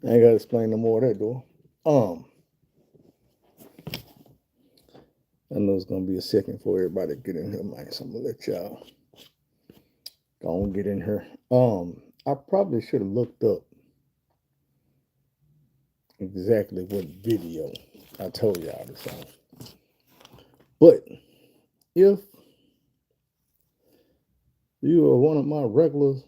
I ain't gotta explain no more of that though. I know it's gonna be a second for everybody to get in here, man. So I'm gonna let y'all go and get in here. I probably should have looked up exactly what video I told y'all this on. But if you are one of my regulars,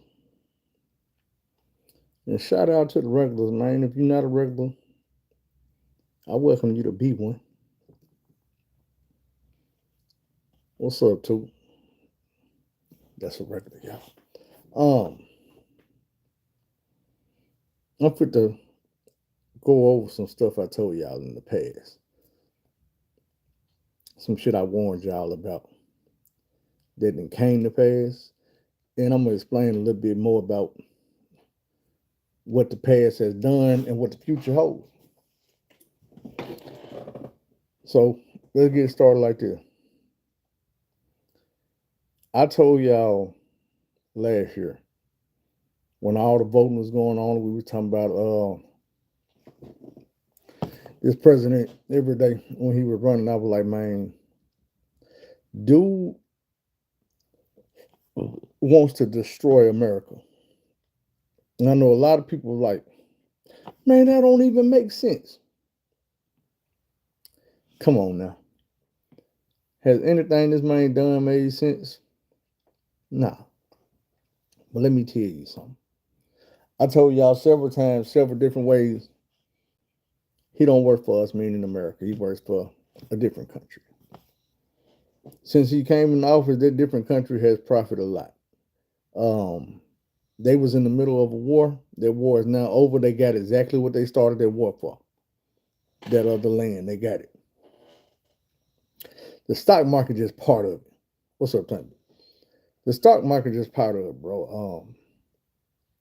and shout out to the regulars, man. If you're not a regular, I welcome you to be one. What's up, too? That's a regular, y'all. I'm fit to go over some stuff I told y'all in the past. Some shit I warned y'all about that didn't came to pass. And I'm gonna explain a little bit more about what the past has done and what the future holds. So let's get started like this. I told y'all last year when all the voting was going on, we were talking about this president every day when he was running. I was like, man, dude wants to destroy America. And I know a lot of people are like, man, that don't even make sense. Come on now. Has anything this man done made sense? Nah. But let me tell you something. I told y'all several times, several different ways, he don't work for us, meaning America. He works for a different country. Since he came in office, that different country has profited a lot. They was in the middle of a war. That war is now over. They got exactly what they started their war for. That other land, they got it. The stock market just part of it. What's up, Tony? The stock market just part of it, bro.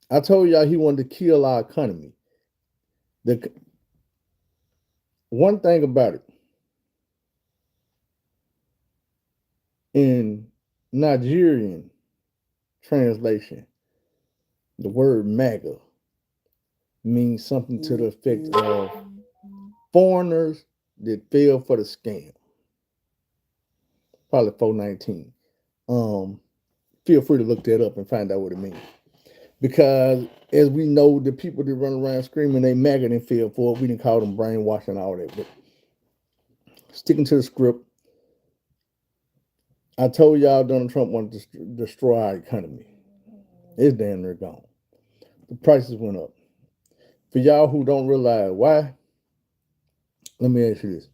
I told y'all he wanted to kill our economy. The one thing about it, in Nigerian translation, the word MAGA means something to the effect of foreigners that fell for the scam. Probably 419. Feel free to look that up and find out what it means. Because as we know, the people that run around screaming they MAGA and fell for it, we didn't call them brainwashing and all that. But sticking to the script, I told y'all Donald Trump wanted to destroy our economy. It's damn near gone. The prices went up. For y'all who don't realize why, let me ask you this.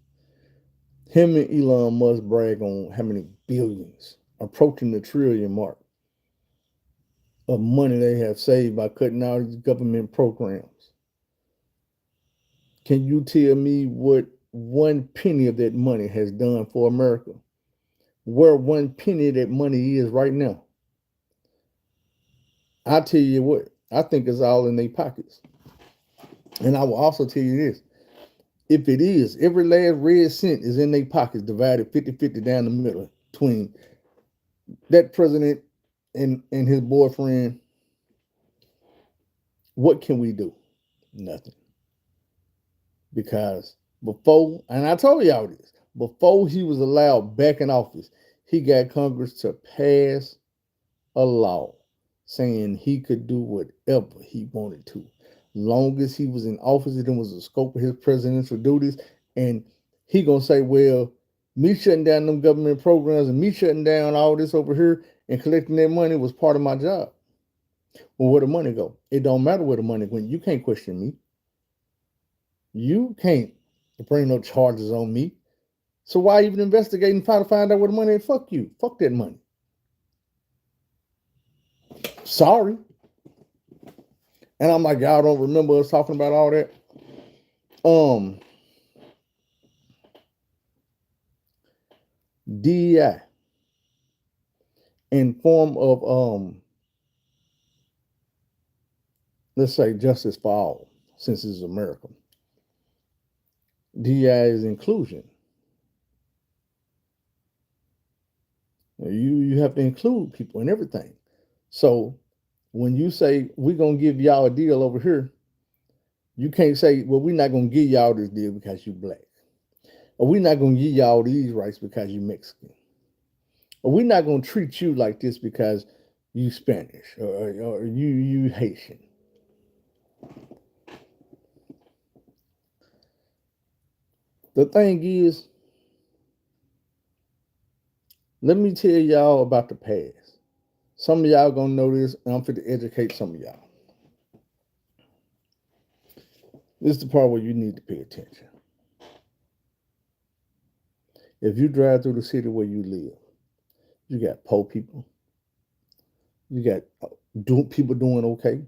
Him and Elon Musk brag on how many billions, approaching the trillion mark, of money they have saved by cutting out these government programs. Can you tell me what one penny of that money has done for America? Where one penny of that money is right now? I tell you what, I think it's all in their pockets. And I will also tell you this. If it is, every last red cent is in their pockets, divided 50-50 down the middle between that president and his boyfriend. What can we do? Nothing. Because before, and I told y'all this, before he was allowed back in office, he got Congress to pass a law saying he could do whatever he wanted to. Long as he was in office, it was the scope of his presidential duties. And he gonna say, well, me shutting down them government programs and me shutting down all this over here and collecting that money was part of my job. Well, where the money go? It don't matter where the money went. You can't question me. You can't bring no charges on me. So why even investigate and try to find out where the money is? Fuck you. Fuck that money. Sorry. And I'm like, y'all don't remember us talking about all that? DEI in form of let's say justice for all, since it's America. DEI is inclusion. You have to include people in everything. So when you say we're gonna give y'all a deal over here, You can't say, well, we're not going to give y'all this deal because you black. Or we're not going to give y'all these rights because you Mexican. Or we're not going to treat you like this because you Spanish or you Haitian. The thing is, let me tell y'all about the past. Some of y'all gonna know this, and I'm fit to educate some of y'all. This is the part where you need to pay attention. If you drive through the city where you live, you got poor people, you got people doing okay,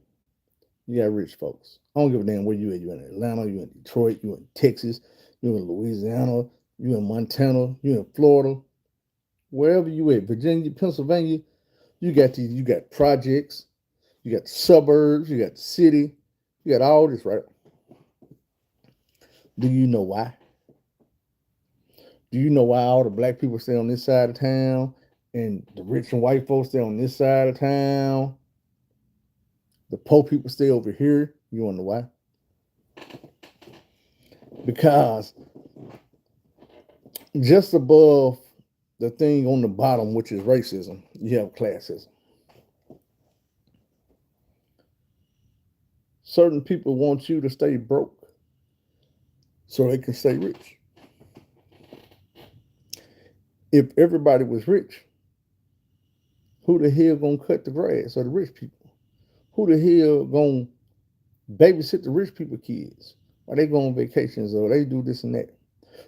you got rich folks. I don't give a damn where you at. You in Atlanta, you in Detroit, you in Texas, you in Louisiana, you in Montana, you in Florida, wherever you at, Virginia, Pennsylvania, you got projects, you got the suburbs, you got the city, you got all this, right? Do you know why? Do you know why all the black people stay on this side of town and the rich and white folks stay on this side of town? The poor people stay over here. You wanna know why? Because just above the thing on the bottom, which is racism, you have classism. Certain people want you to stay broke so they can stay rich. If everybody was rich, who the hell gonna cut the grass? Or the rich people? Who the hell gonna babysit the rich people kids? Or they go on vacations or they do this and that?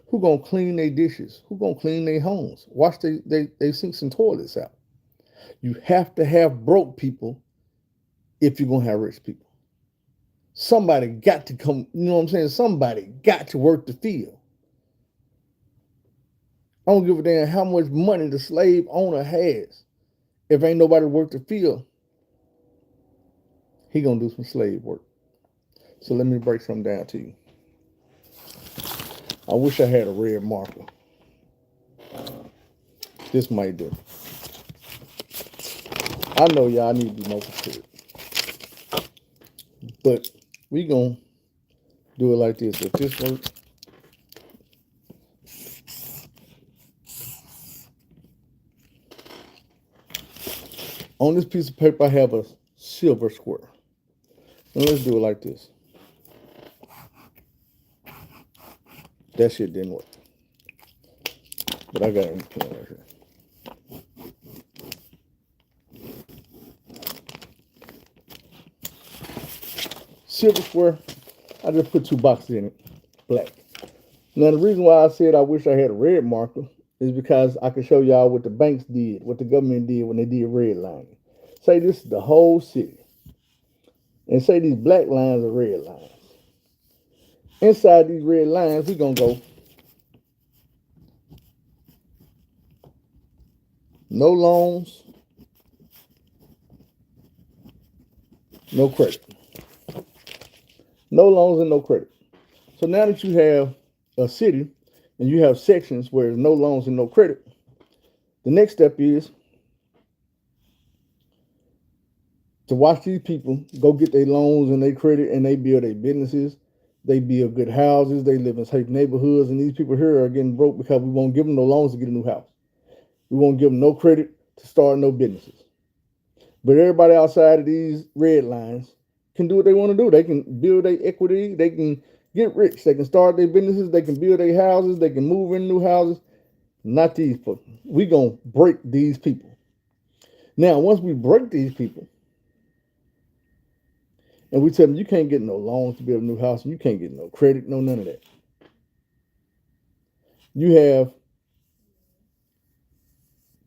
Who gonna clean their dishes? Who gonna clean their homes? Wash they sinks and toilets out? You have to have broke people if you're gonna have rich people. Somebody got to come, you know what I'm saying? Somebody got to work the field. I don't give a damn how much money the slave owner has. If ain't nobody work the field, he gonna do some slave work. So let me break something down to you. I wish I had a red marker. This might do. I know y'all need to be more prepared. But we gonna do it like this. If this works, on this piece of paper I have a silver square. And let's do it like this. That shit didn't work. But I got it in the pen right here. Silver square, I just put 2 boxes in it, black. Now the reason why I said I wish I had a red marker is because I can show y'all what the banks did, what the government did when they did red lining. Say this is the whole city. And say these black lines are red lines. Inside these red lines, we're gonna go no loans, no credit. No loans and no credit. So now that you have a city and you have sections where there's no loans and no credit, the next step is to watch these people go get their loans and their credit and they build their businesses. They build good houses. They live in safe neighborhoods. And these people here are getting broke because we won't give them no loans to get a new house. We won't give them no credit to start no businesses. But everybody outside of these red lines can do what they want to do. They can build their equity. They can get rich. They can start their businesses. They can build their houses. They can move in new houses. Not these people. We're going to break these people. Now, once we break these people, and we tell them you can't get no loans to build a new house, and you can't get no credit, no none of that. You have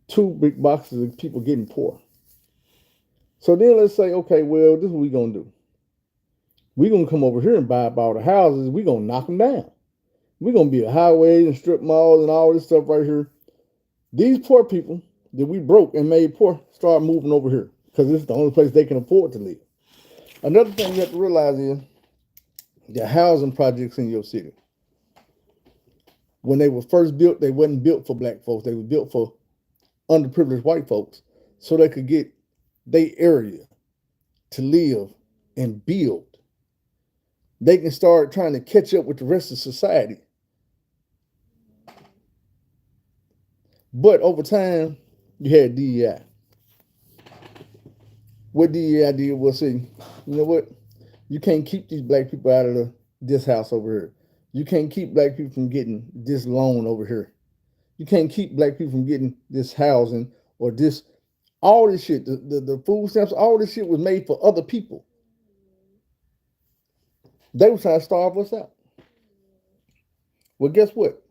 2 big boxes of people getting poor. So then let's say, okay, well, this is what we're going to do. We're going to come over here and buy up all the houses. We're going to knock them down. We're going to build highways and strip malls and all this stuff right here. These poor people that we broke and made poor start moving over here because this is the only place they can afford to live. Another thing you have to realize is the housing projects in your city. When they were first built, they wasn't built for black folks. They were built for underprivileged white folks so they could get their area to live and build. they can start trying to catch up with the rest of society. But over time, you had DEI. What DEI did was say, you know what? You can't keep these black people out of this house over here. You can't keep black people from getting this loan over here. You can't keep black people from getting this housing or this, all this shit. The food stamps, all this shit was made for other people. They were trying to starve us out. Well, guess what?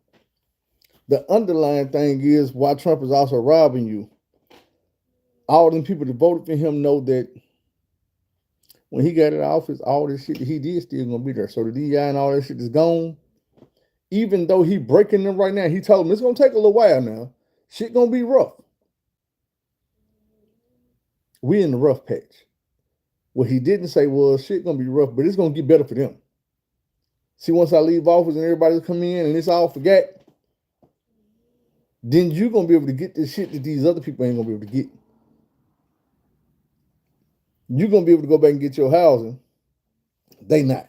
The underlying thing is why Trump is also robbing you. All them people that voted for him know that when he got in office, all this shit that he did still gonna be there. So the DEI and all that shit is gone. Even though he breaking them right now, he told them it's gonna take a little while now. Shit gonna be rough. We in the rough patch. What he didn't say was shit gonna be rough, but it's gonna get better for them. See, once I leave office and everybody's come in and it's all forgot, then you're gonna be able to get this shit that these other people ain't gonna be able to get. You're gonna be able to go back and get your housing. They not.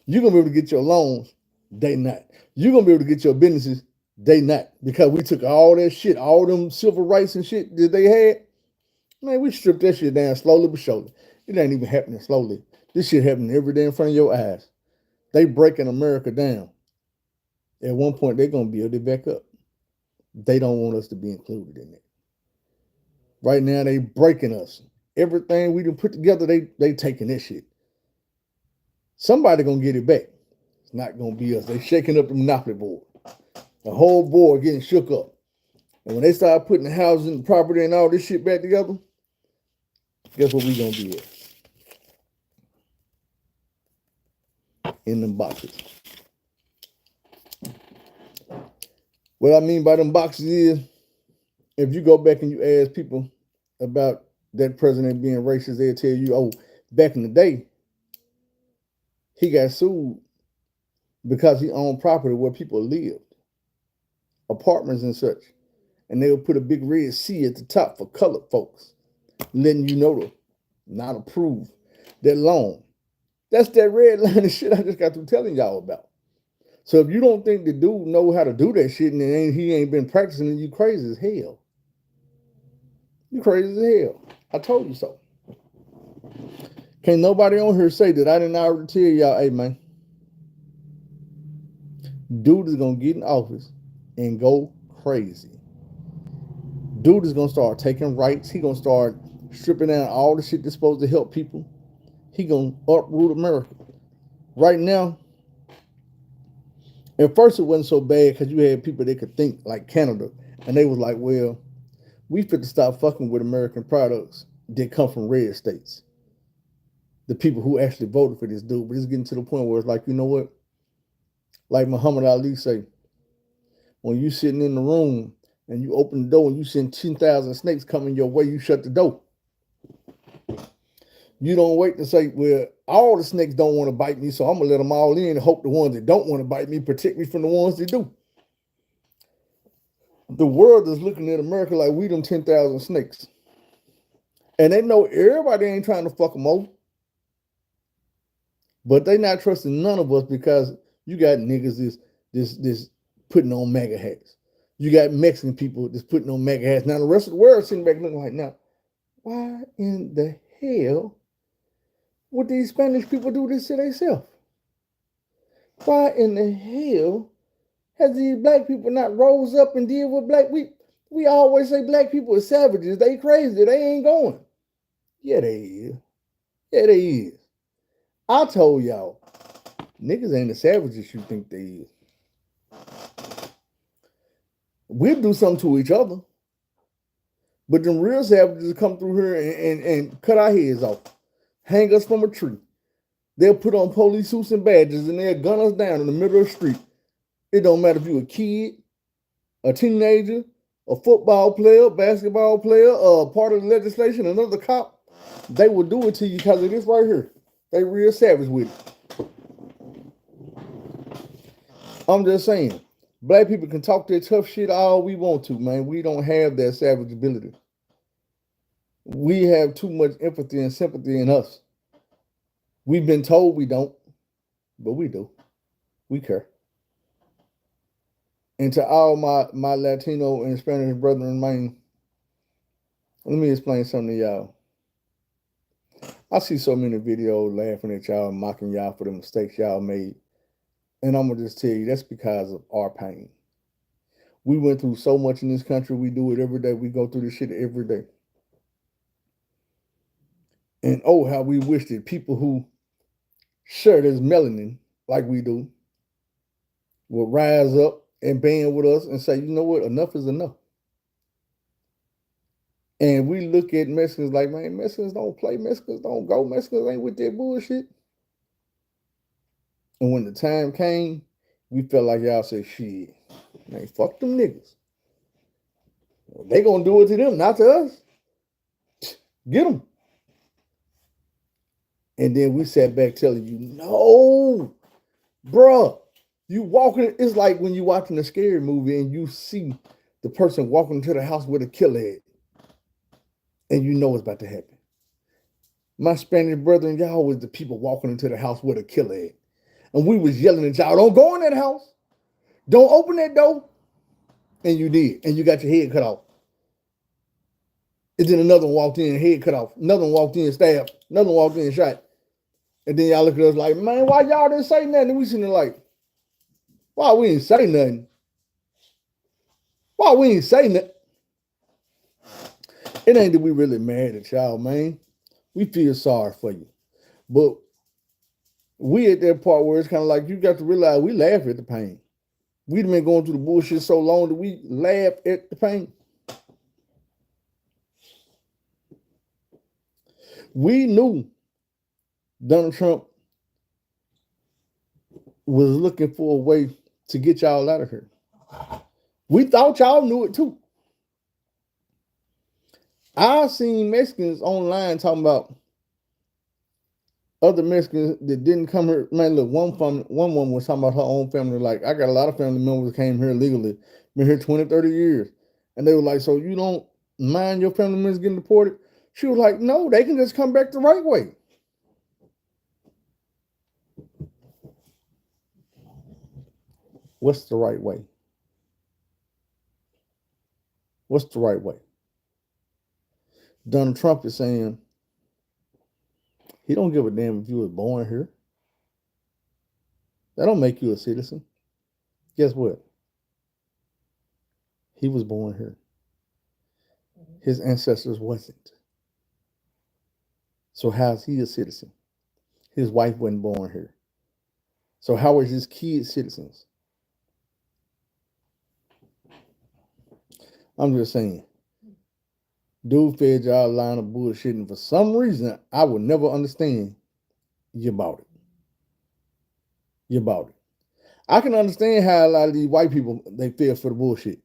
You're gonna be able to get your loans. They not. You're gonna be able to get your businesses. They not. Because we took all that shit, all them civil rights and shit that they had. Man, we stripped that shit down slowly but surely. It ain't even happening slowly. This shit happening every day in front of your eyes. They breaking America down. At one point, they're gonna build it back up. They don't want us to be included in it. Right now, they breaking us. Everything we done put together, they taking this shit. Somebody gonna get it back. It's not gonna be us. They shaking up the monopoly board. The whole board getting shook up. And when they start putting the houses and the property and all this shit back together, guess what we gonna be at? In them boxes. What I mean by them boxes is, if you go back and you ask people about that president being racist, they'll tell you, oh, back in the day, he got sued because he owned property where people lived, apartments and such. And they would put a big red C at the top for colored folks, letting you know to not approve that loan. That's that red line of shit I just got through telling y'all about. So if you don't think the dude know how to do that shit and he ain't been practicing it, you crazy as hell. You crazy as hell. I told you so. Can't nobody on here say that I didn't already tell y'all, hey man, dude is gonna get in office and go crazy. Dude is gonna start taking rights. He gonna start stripping down all the shit that's supposed to help people. He gonna uproot America. Right now, at first it wasn't so bad because you had people that could think like Canada, and they was like, well, we fit to stop fucking with American products that come from red states. The people who actually voted for this dude, but it's getting to the point where it's like, you know what? Like Muhammad Ali say, when you sitting in the room and you open the door and you send 10,000 snakes coming your way, you shut the door. You don't wait to say, well, all the snakes don't want to bite me, so I'm going to let them all in and hope the ones that don't want to bite me protect me from the ones that do. The world is looking at America like we them 10,000 snakes. And they know everybody ain't trying to fuck them over. But they not trusting none of us because you got niggas this putting on MAGA hats. You got Mexican people that's putting on MAGA hats. Now the rest of the world sitting back looking like, now, why in the hell would these Spanish people do this to themselves? Why in the hell has these black people not rose up and deal with black? We always say black people are savages. They crazy. They ain't going. Yeah, they is. Yeah, they is. I told y'all, niggas ain't the savages you think they is. We'll do something to each other. But them real savages come through here and cut our heads off. Hang us from a tree. They'll put on police suits and badges and they'll gun us down in the middle of the street. It don't matter if you're a kid, a teenager, a football player, basketball player, part of the legislation, another cop. They will do it to you because of this right here. They real savage with it. I'm just saying, black people can talk their tough shit all we want to, man. We don't have that savage ability. We have too much empathy and sympathy in us. We've been told we don't. but we do. We care. And to all my Latino and Spanish brethren, man, let me explain something to y'all. I see so many videos laughing at y'all and mocking y'all for the mistakes y'all made. And I'm gonna just tell you that's because of our pain. We went through so much in this country, we do it every day. We go through this shit every day. And oh, how we wish that people who share this melanin like we do will rise up and band with us and say, you know what, enough is enough. And we look at Mexicans like, man, Mexicans don't play, Mexicans don't go, Mexicans ain't with that bullshit. And when the time came, we felt like y'all said, shit, man, fuck them niggas. They gonna do it to them, not to us. Get them. And then we sat back telling you, no, bruh, you walking, it's like when you watching a scary movie and you see the person walking into the house with a killer head, and you know it's about to happen. My Spanish brethren, y'all was the people walking into the house with a killer head. And we was yelling at y'all, don't go in that house. Don't open that door. And you did. And you got your head cut off. And then another one walked in, head cut off. Another one walked in, stabbed. Another one walked in, shot. And then y'all look at us like, man, why y'all didn't say nothing? And we sitting there like, why we didn't say nothing? Why we didn't say nothing? It ain't that we really mad at y'all, man. We feel sorry for you. But we at that part where it's kind of like you got to realize we laugh at the pain. We've been going through the bullshit so long that we laugh at the pain. We knew Donald Trump was looking for a way to get y'all out of here. We thought y'all knew it too. I've seen Mexicans online talking about other Mexicans that didn't come here. Man, look, one woman was talking about her own family. Like, I got a lot of family members that came here legally, been here 20, 30 years. And they were like, so you don't mind your family members getting deported? She was like, no, they can just come back the right way. What's the right way? What's the right way? Donald Trump is saying he don't give a damn if you was born here. That don't make you a citizen. Guess what? He was born here. His ancestors wasn't. So how's he a citizen? His wife wasn't born here. So how are his kids citizens? I'm just saying. Dude fed y'all a line of bullshit, and for some reason, I would never understand. You bought it. You bought it. I can understand how a lot of these white people, they feel for the bullshit.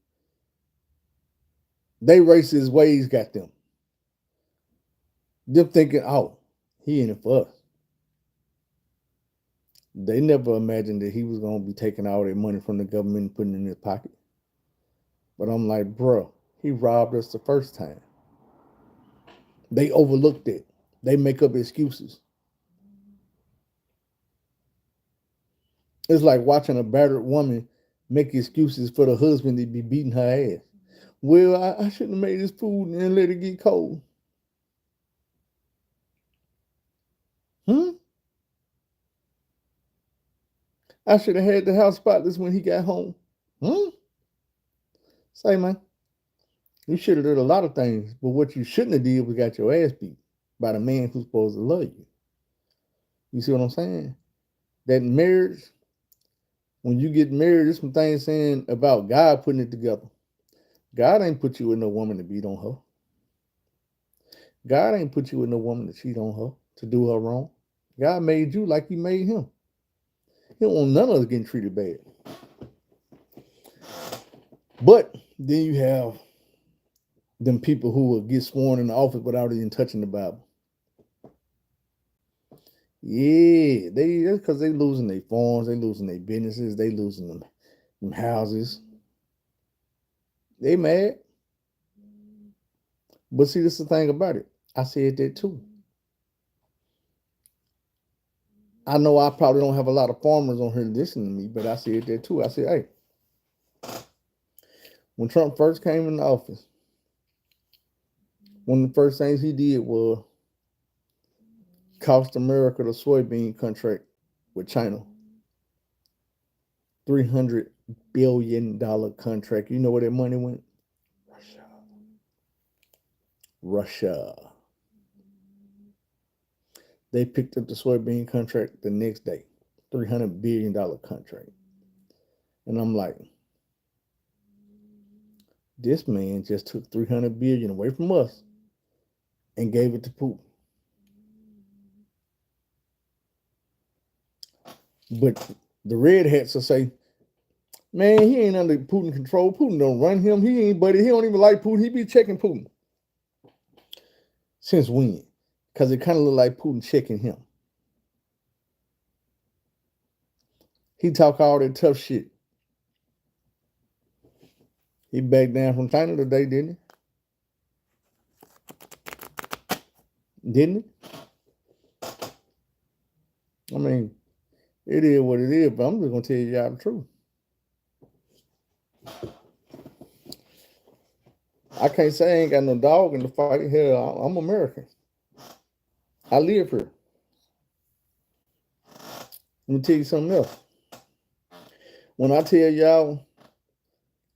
They racist ways got them. Them thinking, oh, he in it for us. They never imagined that he was going to be taking all their money from the government and putting it in his pocket. But I'm like, bro, he robbed us the first time. They overlooked it. They make up excuses. It's like watching a battered woman make excuses for the husband to be beating her ass. Well, I shouldn't have made this food and let it get cold. I should have had the house spotless when he got home. Say, man, you should have did a lot of things, but what you shouldn't have did was got your ass beat by the man who's supposed to love you. You see what I'm saying? That marriage, when you get married, there's some things saying about God putting it together. God ain't put you with no woman to beat on her. God ain't put you with no woman to cheat on her, to do her wrong. God made you like he made him. He don't want none of us getting treated bad. But then you have them people who will get sworn in the office without even touching the Bible. Yeah, that's because they losing their farms, they losing their businesses, they losing them houses. They mad. But see, this is the thing about it. I said that too. I know I probably don't have a lot of farmers on here listening to me, but I said that too. I said, hey, when Trump first came into office, one of the first things he did was cost America the soybean contract with China. $300 billion contract. You know where that money went? Russia. Russia. They picked up the soybean contract the next day. $300 billion contract. And I'm like, this man just took 300 billion away from us and gave it to Putin. But the red hats will say, man, he ain't under Putin control. Putin don't run him. He don't even like Putin. He be checking Putin. Since when? Because it kind of look like Putin checking him. He talk all that tough shit. He backed down from China today, didn't he? Didn't he? I mean, it is what it is, but I'm just going to tell y'all the truth. I can't say I ain't got no dog in the fight. Hell, I'm American. I live here. Let me tell you something else. When I tell y'all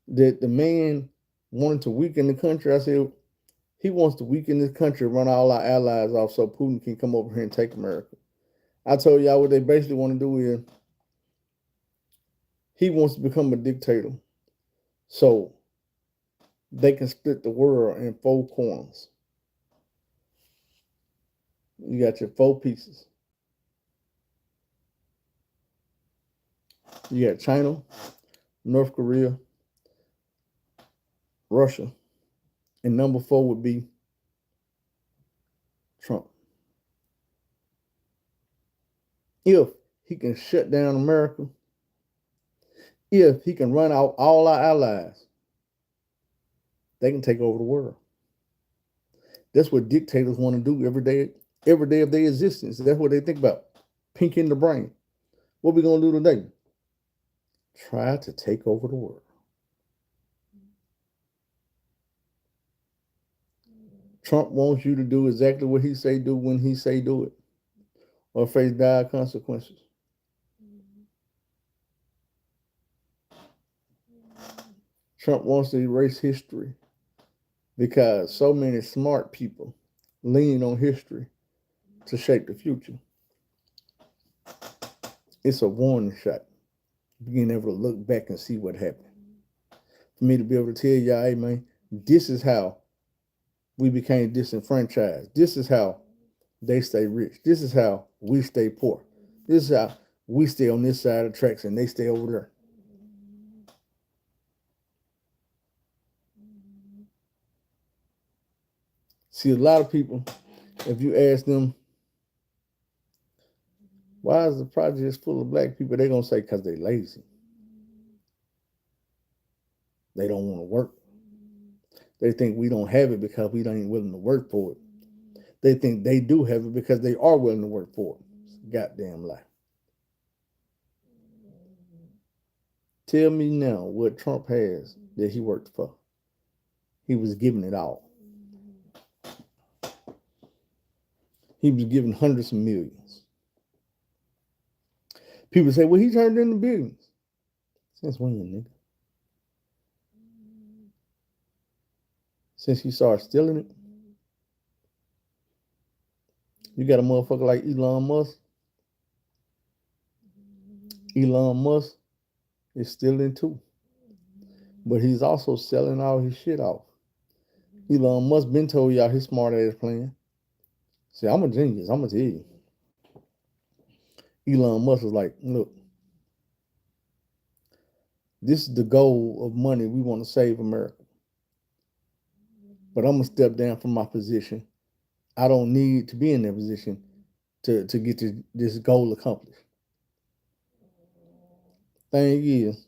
that the man wanted to weaken the country, I said he wants to weaken this country, run all our allies off so Putin can come over here and take America. I told y'all what they basically want to do is he wants to become a dictator so they can split the world in 4 corners. You got your 4 pieces. You got China, North Korea, Russia, and number 4 would be Trump. If he can shut down America, if he can run out all our allies, they can take over the world. That's what dictators want to do every day of their existence. That's what they think about. Pink in the brain. What we going to do today? Try to take over the world. Trump wants you to do exactly what he say do when he say do it, or face dire consequences. Trump wants to erase history because so many smart people lean on history to shape the future. It's a warning shot. Being able to look back and see what happened. For me to be able to tell y'all, hey man, this is how we became disenfranchised. This is how they stay rich. This is how we stay poor. This is how we stay on this side of the tracks and they stay over there. See, a lot of people, if you ask them, why is the projects full of black people? They're going to say, because they're lazy. They don't want to work. They think we don't have it because we ain't willing to work for it. They think they do have it because they are willing to work for it. It's a goddamn lie. Tell me now what Trump has that he worked for. He was giving it all. He was giving hundreds of millions. People say, well, he turned into billions. Since when, nigga? Since he started stealing it? You got a motherfucker like Elon Musk. Elon Musk is stealing too. But he's also selling all his shit off. Elon Musk been told y'all his smart ass plan. See, I'm a genius. I'm going to tell you. Elon Musk is like, look, this is the goal of money. We want to save America. But I'm going to step down from my position. I don't need to be in that position to get this goal accomplished. Thing is,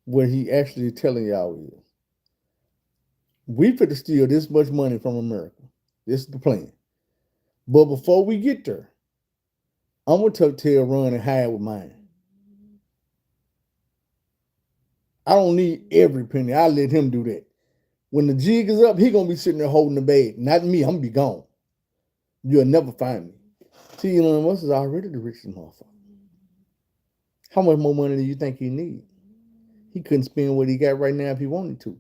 what he actually telling y'all is, we fit to steal this much money from America. This is the plan. But before we get there, I'm gonna tuck tail, run, and hide with mine. I don't need every penny. I let him do that. When the jig is up, he gonna be sitting there holding the bag. Not me. I'm gonna be gone. You'll never find me. See, Elon Musk is already the richest motherfucker. How much more money do you think he need? He couldn't spend what he got right now if he wanted to.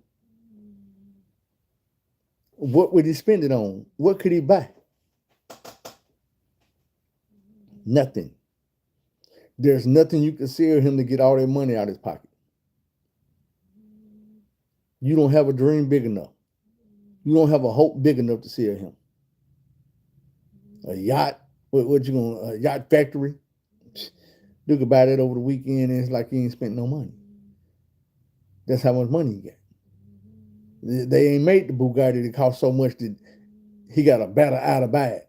What would he spend it on? What could he buy? Nothing. There's nothing you can sell him to get all that money out of his pocket. You don't have a dream big enough. You don't have a hope big enough to sell him. A yacht? What you gonna? A yacht factory? You could buy that over the weekend, and it's like he ain't spent no money. That's how much money he got. They ain't made the Bugatti that cost so much that he got a better eye to buy it.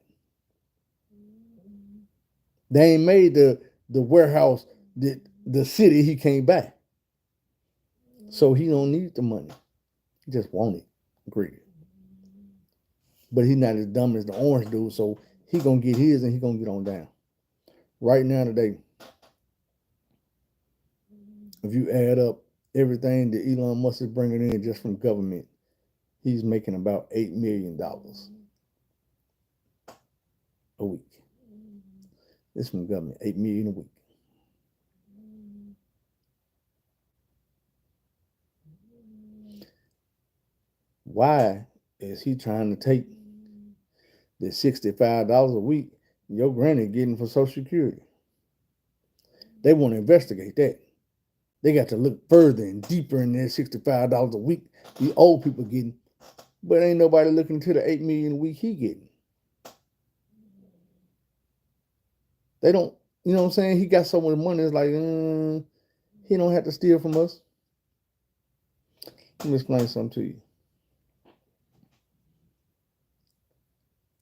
They ain't made the warehouse that the city he can't buy. So he don't need the money. He just want it. Greedy. But he's not as dumb as the orange dude, so he gonna get his and he gonna get on down. Right now today, if you add up everything that Elon Musk is bringing in just from government, he's making about $8 million a week. It's from government, $8 million a week. Why is he trying to take the $65 a week your granny getting for Social Security? They want to investigate that. They got to look further and deeper in that $65 a week the old people getting, but ain't nobody looking into the $8 million a week he getting. They don't, you know what I'm saying? He got so much money, it's like, he don't have to steal from us. Let me explain something to you.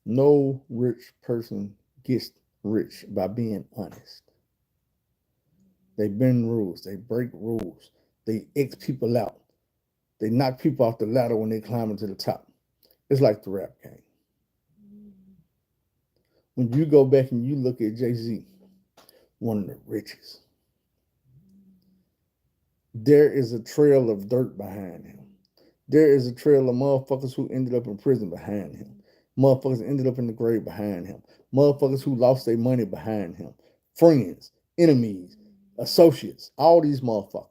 No rich person gets rich by being honest. They bend rules. They break rules. They X people out. They knock people off the ladder when they climb to the top. It's like the rap game. When you go back and you look at Jay-Z, one of the richest, there is a trail of dirt behind him. There is a trail of motherfuckers who ended up in prison behind him. Motherfuckers ended up in the grave behind him. Motherfuckers who lost their money behind him. Friends, enemies, associates, all these motherfuckers.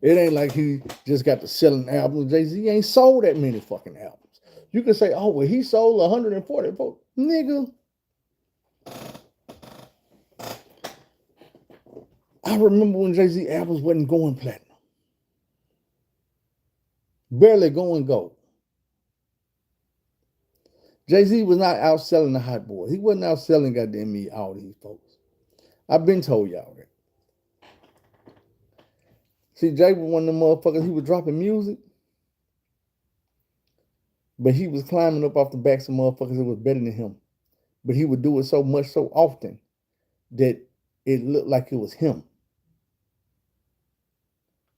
It ain't like he just got to selling albums. Jay-Z ain't sold that many fucking albums. You can say, oh, well, he sold 144. Nigga. I remember when Jay-Z albums wasn't going platinum. Barely going gold. Jay-Z was not outselling the Hot Boys. He wasn't outselling goddamn me, all these folks. I've been told y'all that. See, Jay was one of them motherfuckers, he was dropping music, but he was climbing up off the backs of motherfuckers that was better than him. But he would do it so much, so often, that it looked like it was him.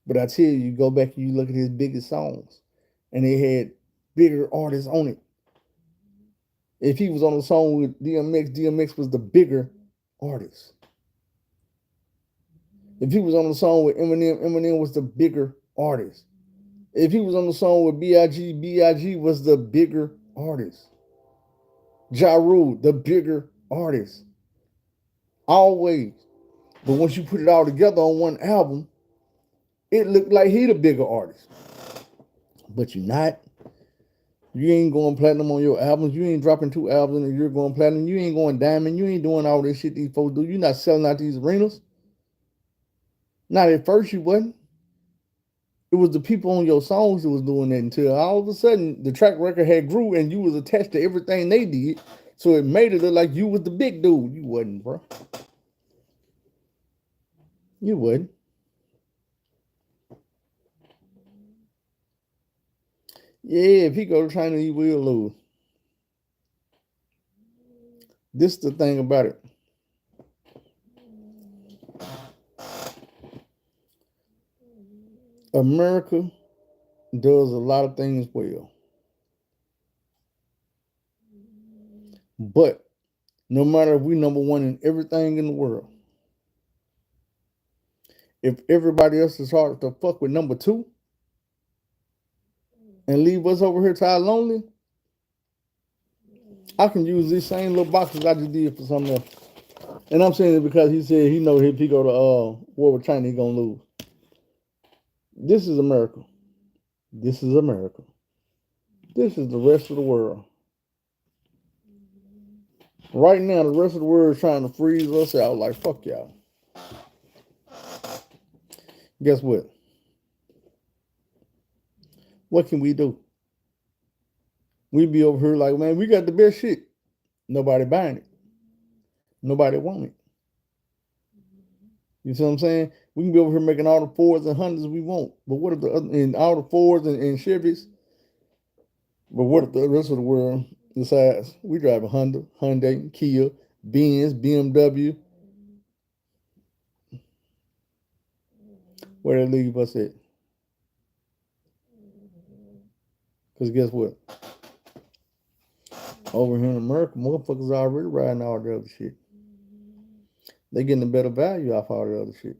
But I tell you, you go back and you look at his biggest songs, and they had bigger artists on it. If he was on a song with DMX, DMX was the bigger artist. If he was on a song with Eminem, Eminem was the bigger artist. If he was on the song with B.I.G., B.I.G. was the bigger artist. Ja Rule, the bigger artist. Always. But once you put it all together on one album, it looked like he the bigger artist. But you're not. You ain't going platinum on your albums. You ain't dropping 2 albums and you're going platinum. You ain't going diamond. You ain't doing all this shit these folks do. You're not selling out these arenas. Not at first you wasn't. It was the people on your songs that was doing that until all of a sudden the track record had grew and you was attached to everything they did. So it made it look like you was the big dude. You wasn't, bro. You wouldn't. Yeah, if he go to China, he will lose. This is the thing about it. America does a lot of things well. But No matter if we number one in everything in the world, if everybody else is hard to fuck with number two and leave us over here tired lonely, I can use these same little boxes I just did for something else. And I'm saying it because he said he know if he go to war with China, he gonna lose. This is America. This is America. This is the rest of the world. Right now, the rest of the world is trying to freeze us out. Like, fuck y'all. Guess what? What can we do? We be over here like, man, we got the best shit. Nobody buying it. Nobody want it. You see what I'm saying? We can be over here making all the Fords and Hondas we want. But what if the other, and all the Fords and Chevys? But what if the rest of the world decides we drive a Honda, Hyundai, Kia, Benz, BMW? Where they leave us at? Because guess what? Over here in America, motherfuckers already riding all the other shit. They getting a better value off all the other shit.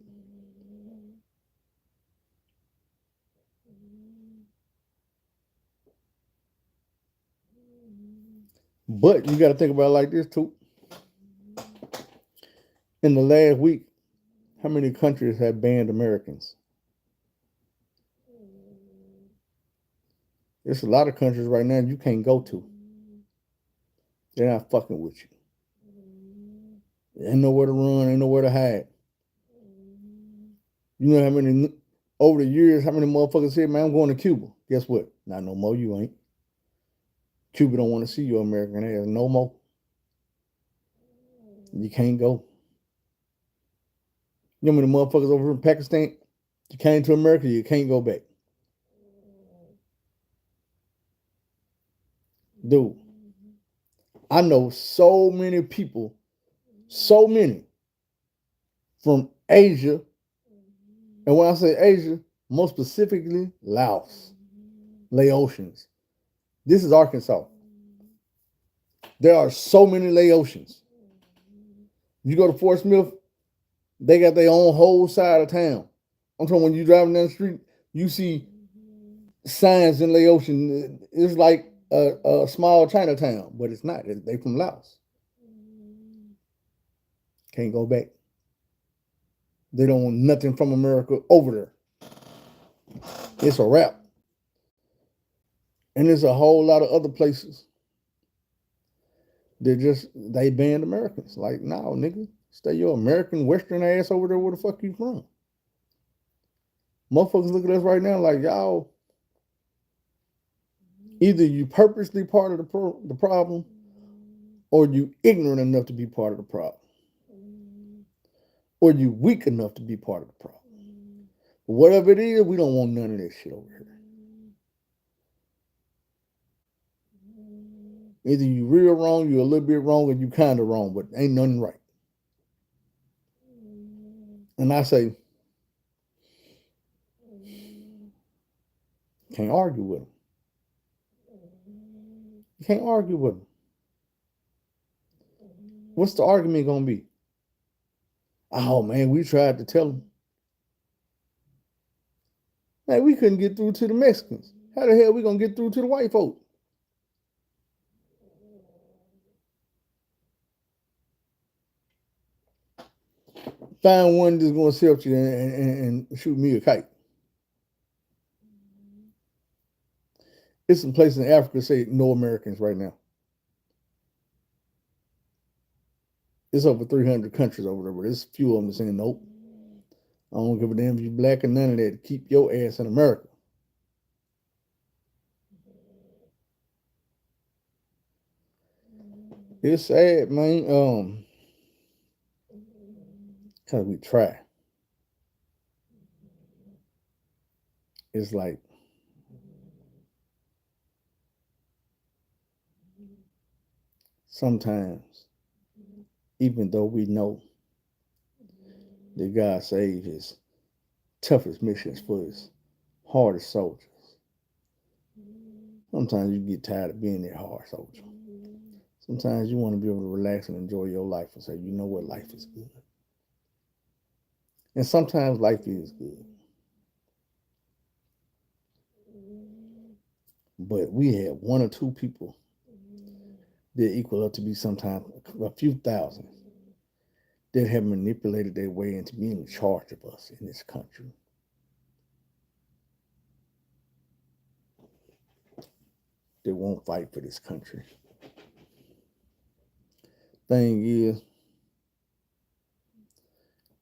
But you got to think about it like this too. In the last week, how many countries have banned Americans? There's a lot of countries right now you can't go to. They're not fucking with you. Ain't nowhere to run, ain't nowhere to hide. You know how many, over the years, how many motherfuckers said, man, I'm going to Cuba. Guess what? Not no more, you ain't. Cuba don't want to see your American ass no more. You can't go. You know how many motherfuckers over in Pakistan, you came to America, you can't go back. Dude, I know so many people, so many from Asia. And when I say Asia, more specifically, Laos, Laotians. This is Arkansas. There are so many Laotians. You go to Fort Smith, they got their own whole side of town. I'm talking when you driving down the street, you see signs in Laotian. It's like a small Chinatown, but it's not. They from Laos. Can't go back. They don't want nothing from America over there. It's a wrap. And there's a whole lot of other places. They banned Americans. Like, no, nigga, stay your American Western ass over there where the fuck you from. Motherfuckers look at us right now like, y'all, either you purposely part of the problem or you ignorant enough to be part of the problem. Or you weak enough to be part of the problem. Whatever it is, we don't want none of that shit over here. Either you real wrong, you a little bit wrong, or you kind of wrong, but ain't nothing right. And I say, can't argue with them. You can't argue with them. What's the argument going to be? Oh, man, we tried to tell them. Man, we couldn't get through to the Mexicans. How the hell we going to get through to the white folks? Find one that's going to accept you and shoot me a kite. It's some places in Africa say no Americans right now. It's over 300 countries over there, but there's a few of them saying nope. I don't give a damn if you're black or none of that. Keep your ass in America. It's sad, man. Cause we try. It's like sometimes, even though we know that God saved his toughest missions for his hardest soldiers, sometimes you get tired of being that hard soldier. Sometimes you want to be able to relax and enjoy your life and say, you know what, life is good. And sometimes life is good. But we have one or two people that equal up to be sometimes a few thousand that have manipulated their way into being in charge of us in this country. That won't fight for this country. Thing is,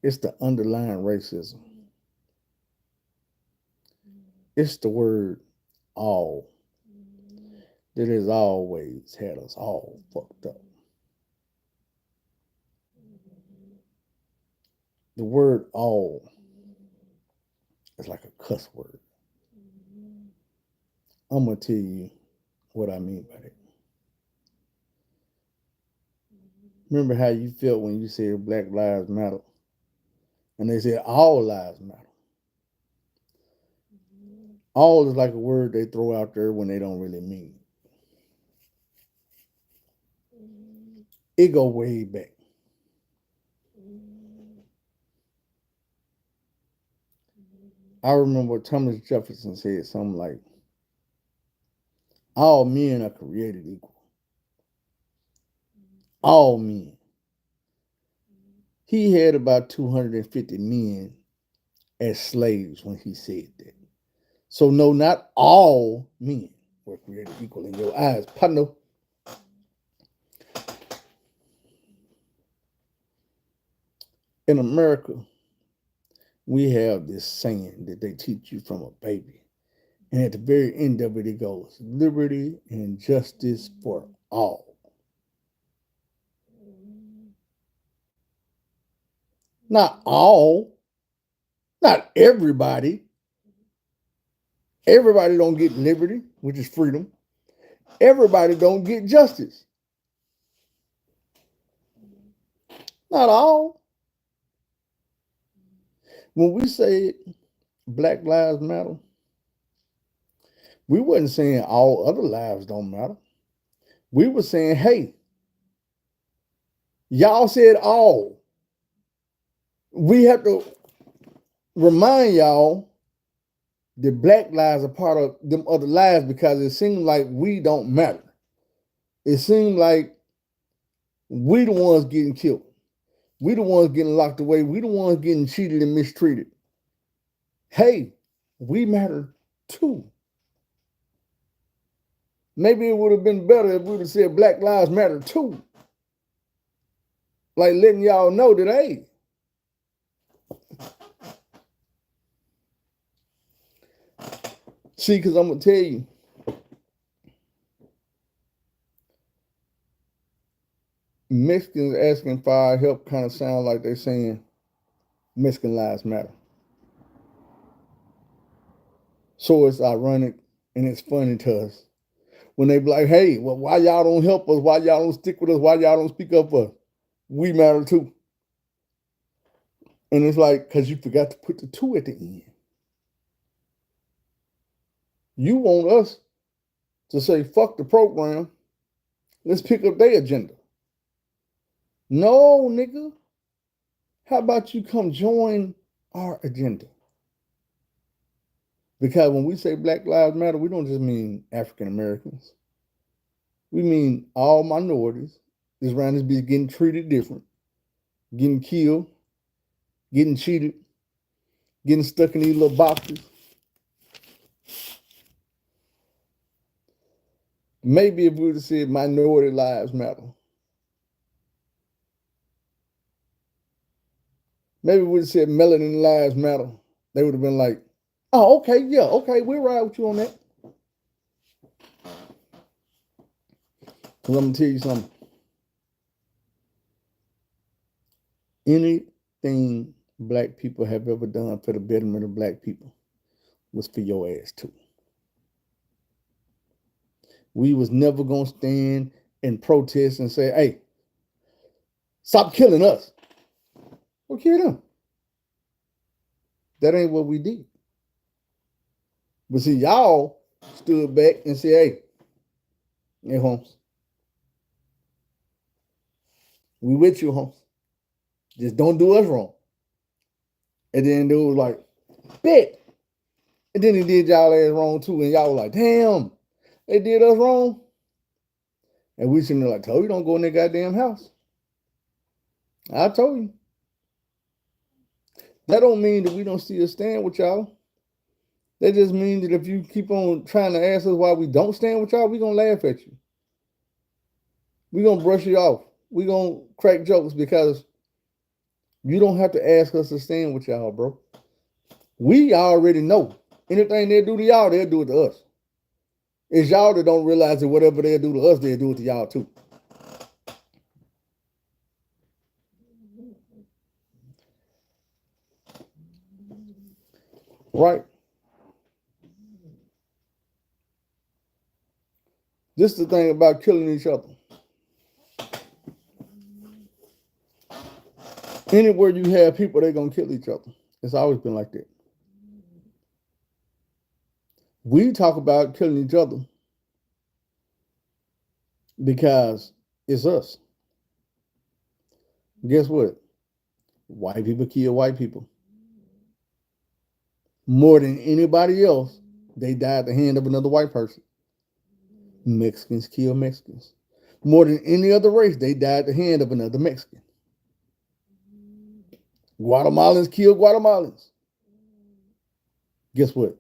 it's the underlying racism. It's the word all that has always had us all fucked up. The word all is like a cuss word. I'm going to tell you what I mean by that. Remember how you felt when you said Black Lives Matter and they said all lives matter. All is like a word they throw out there when they don't really mean it. It go way back. I remember Thomas Jefferson said something like, all men are created equal. All men. He had about 250 men as slaves when he said that. So no, not all men were created equal in your eyes, partner. In America, we have this saying that they teach you from a baby. And at the very end of it goes, liberty and justice for all. Not all, not everybody. Everybody don't get liberty, which is freedom. Everybody don't get justice. Not all. When we say Black Lives Matter, we wasn't saying all other lives don't matter. We were saying, hey, y'all said all. We have to remind y'all that Black lives are part of them other lives because it seems like we don't matter. It seems like we the ones getting killed. We the ones getting locked away. We the ones getting cheated and mistreated. Hey, we matter too. Maybe it would have been better if we would have said Black Lives Matter too. Like letting y'all know that, hey, see, because I'm going to tell you, Mexicans asking for our help kind of sound like they're saying Mexican lives matter. So it's ironic and it's funny to us when they be like, hey, well, why y'all don't help us? Why y'all don't stick with us? Why y'all don't speak up for us? We matter too. And it's like, because you forgot to put the two at the end. You want us to say, fuck the program. Let's pick up their agenda. No, nigga. How about you come join our agenda? Because when we say Black Lives Matter, we don't just mean African Americans. We mean all minorities. This around this bitch getting treated different, getting killed, getting cheated, getting stuck in these little boxes. Maybe if we would have said minority lives matter. Maybe we would have said melanin lives matter. They would have been like, oh, okay, yeah, okay, we'll ride with you on that. Because I'm going to tell you something. Anything black people have ever done for the betterment of black people was for your ass too. We was never going to stand and protest and say, hey, stop killing us. Well, kill them. That ain't what we did. But see, y'all stood back and said, hey, Holmes, We with you, Holmes. Just don't do us wrong. And then dude was like, bet. And then he did y'all ass wrong too. And y'all was like, damn, they did us wrong. And we sitting there like, told you don't go in that goddamn house. I told you. That don't mean that we don't still stand with y'all. That just means that if you keep on trying to ask us why we don't stand with y'all, we gonna laugh at you. We gonna brush you off. We gonna crack jokes because you don't have to ask us to stand with y'all, bro. We already know. Anything they do to y'all, they'll do it to us. It's y'all that don't realize that whatever they'll do to us, they'll do it to y'all too. Right? This is the thing about killing each other. Anywhere you have people, they're going to kill each other. It's always been like that. We talk about killing each other because it's us. Guess what? White people kill white people. More than anybody else, they die at the hand of another white person. Mexicans kill Mexicans. More than any other race, they die at the hand of another Mexican. Guatemalans kill Guatemalans. Guess what?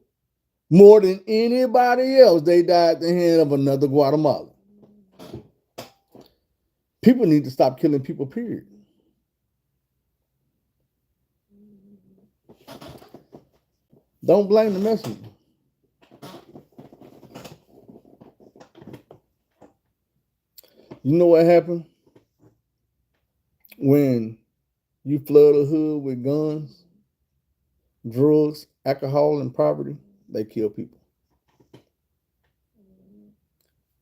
More than anybody else, they die at the hand of another Guatemalan. People need to stop killing people, period. Don't blame the messenger. You know what happened when you flood a hood with guns, drugs, alcohol, and poverty? They kill people.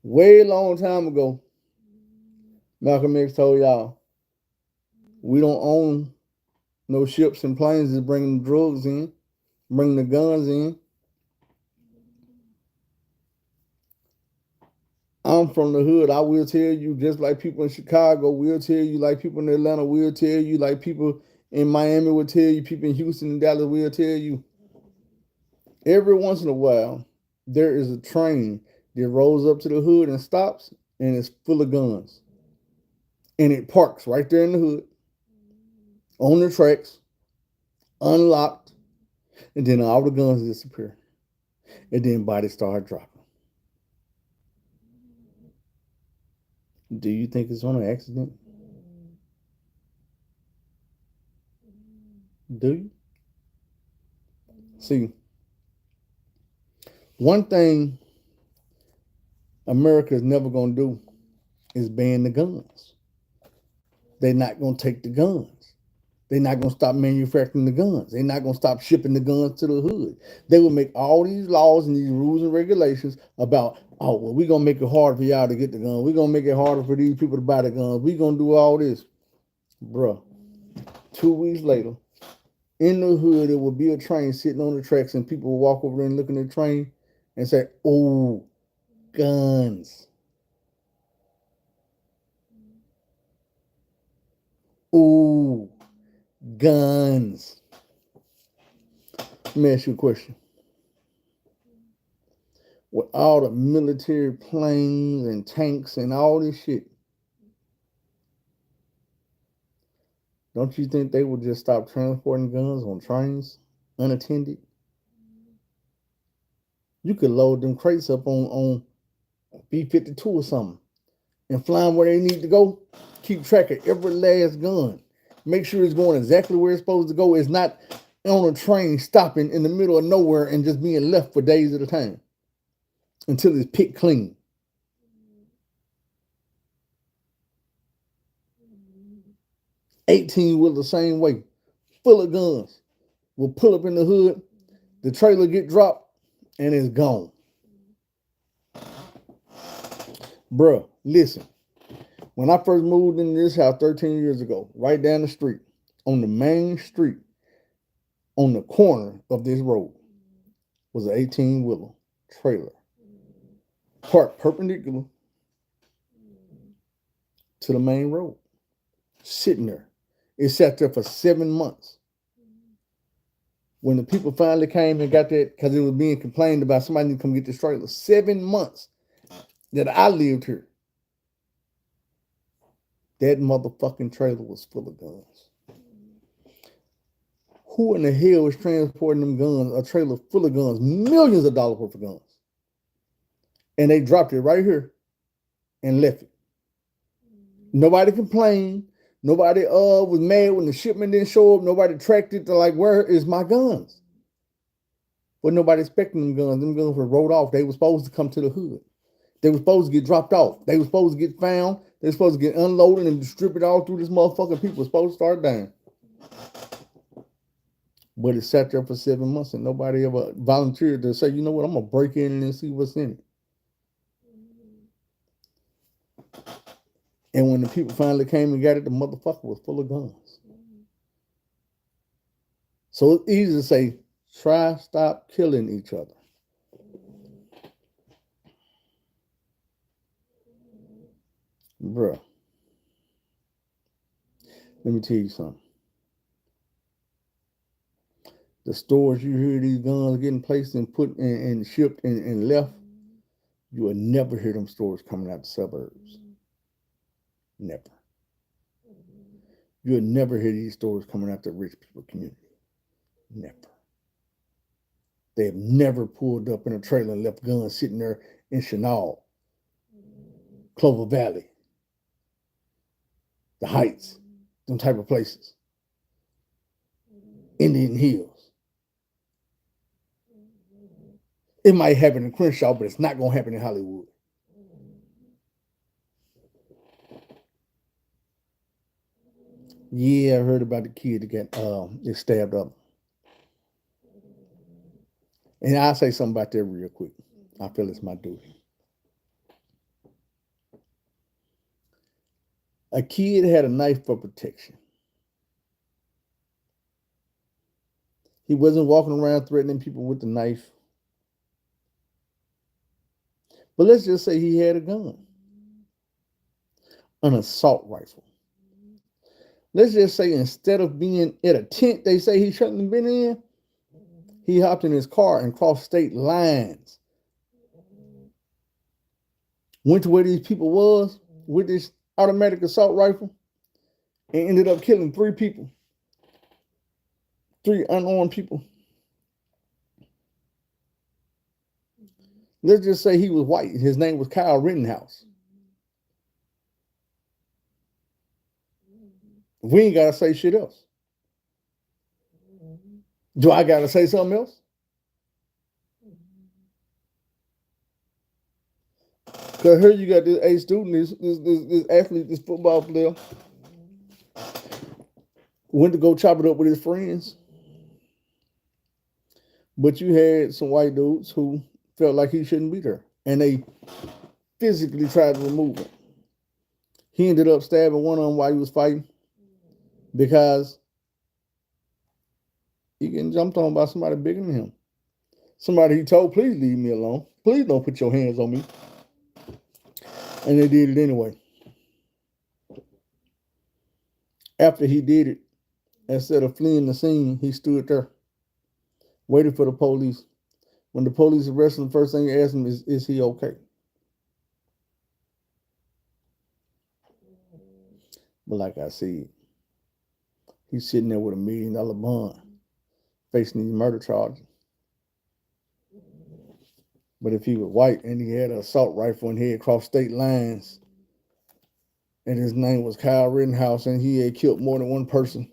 Way long time ago, Malcolm X told y'all, we don't own no ships and planes that's bringing the drugs in, bringing the guns in. I'm from the hood. I will tell you, just like people in Chicago will tell you, like people in Atlanta will tell you, like people in Miami will tell you, people in Houston and Dallas will tell you. Every once in a while, there is a train that rolls up to the hood and stops, and it's full of guns. And it parks right there in the hood, on the tracks, unlocked, and then all the guns disappear. And then bodies start dropping. Do you think it's on an accident? Do you? See, one thing America is never going to do is ban the guns. They're not going to take the guns. They're not going to stop manufacturing the guns. They're not going to stop shipping the guns to the hood. They will make all these laws and these rules and regulations about, oh, well, we're going to make it harder for y'all to get the guns. We're going to make it harder for these people to buy the guns. We're going to do all this. Bruh, 2 weeks later, in the hood, there will be a train sitting on the tracks and people will walk over there and look at the train and say, oh, guns. Oh, guns. Let me ask you a question. With all the military planes and tanks and all this shit, don't you think they would just stop transporting guns on trains unattended? You could load them crates up on B-52 or something and fly them where they need to go. Keep track of every last gun. Make sure it's going exactly where it's supposed to go. It's not on a train stopping in the middle of nowhere and just being left for days at a time until it's picked clean. $18 was the same way, full of guns. We'll pull up in the hood, the trailer get dropped, and it's gone. Bruh, listen. When I first moved into this house 13 years ago, right down the street, on the main street, on the corner of this road, was an 18-wheeler trailer parked perpendicular to the main road. sitting there. It sat there for 7 months. When the people finally came and got that, because it was being complained about, somebody need to come get this trailer. 7 months that I lived here, that motherfucking trailer was full of guns. Who in the hell is transporting them guns, a trailer full of guns, millions of dollars worth of guns? And they dropped it right here and left it. Nobody complained. Nobody was mad when the shipment didn't show up. Nobody tracked it to like, where is my guns? But nobody expecting them guns. Them guns were rolled off. They were supposed to come to the hood. They were supposed to get dropped off. They were supposed to get found. They were supposed to get unloaded and distributed all through this motherfucker. People were supposed to start dying. But it sat there for 7 months and nobody ever volunteered to say, you know what, I'm going to break in and see what's in it. And when the people finally came and got it, the motherfucker was full of guns. So it's easy to say, stop killing each other. Bruh. Let me tell you something. The stores you hear these guns getting placed and put and shipped and left, you will never hear them stores coming out the suburbs. Never. You'll never hear these stores coming out the rich people community. Never. They have never pulled up in a trailer and left guns sitting there in Chenal, Clover Valley, the Heights, them type of places. Indian Hills. It might happen in Crenshaw, but it's not going to happen in Hollywood. Yeah, I heard about the kid that got stabbed up. And I'll say something about that real quick. I feel it's my duty. A kid had a knife for protection. He wasn't walking around threatening people with the knife. But let's just say he had a gun, an assault rifle. Let's just say instead of being at a tent they say he shouldn't have been in, he hopped in his car and crossed state lines. Went to where these people was with this automatic assault rifle and ended up killing 3 people. 3 unarmed people. Let's just say he was white. His name was Kyle Rittenhouse. We ain't got to say shit else. Do I got to say something else? Because here you got this A student, this athlete, this football player, went to go chop it up with his friends. But you had some white dudes who felt like he shouldn't be there. And they physically tried to remove him. He ended up stabbing one of them while he was fighting because he getting jumped on by somebody bigger than him. Somebody he told, please leave me alone. Please don't put your hands on me. And they did it anyway. After he did it, instead of fleeing the scene, he stood there, waited for the police. When the police arrested him, the first thing they asked him is he okay? But like I said, he's sitting there with $1 million bond, facing these murder charges. But if he was white and he had an assault rifle and he had crossed state lines and his name was Kyle Rittenhouse and he had killed more than one person,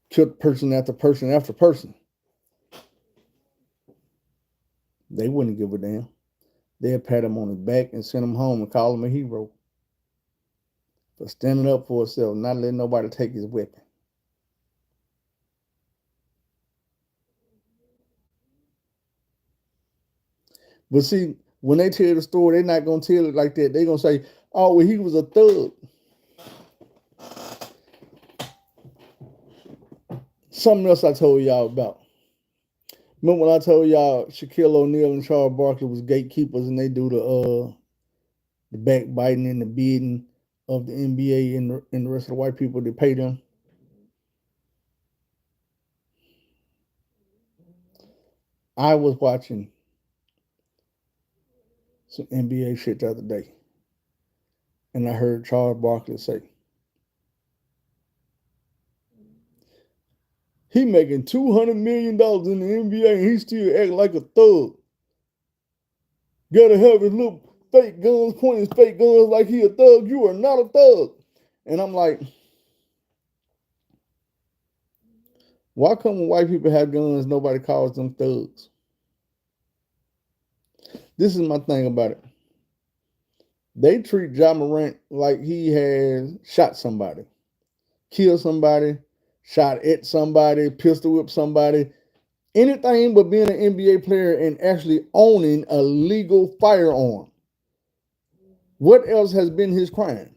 killed person after person after person, they wouldn't give a damn. They'd pat him on his back and send him home and call him a hero for standing up for himself, not letting nobody take his weapon. But see, when they tell the story, they're not going to tell it like that. They're going to say, oh, well, he was a thug. Something else I told y'all about. Remember when I told y'all Shaquille O'Neal and Charles Barkley was gatekeepers and they do the backbiting and the bidding of the NBA and the rest of the white people that pay them. I was watching some NBA shit the other day, and I heard Charles Barkley say he making $200 million in the NBA and he still act like a thug. Gotta have his little fake guns, pointing his fake guns like he a thug. You are not a thug. And I'm like, why come when white people have guns, nobody calls them thugs? This is my thing about it. They treat Ja Morant like he has shot somebody, killed somebody, shot at somebody, pistol whipped somebody, anything but being an NBA player and actually owning a legal firearm. What else has been his crime?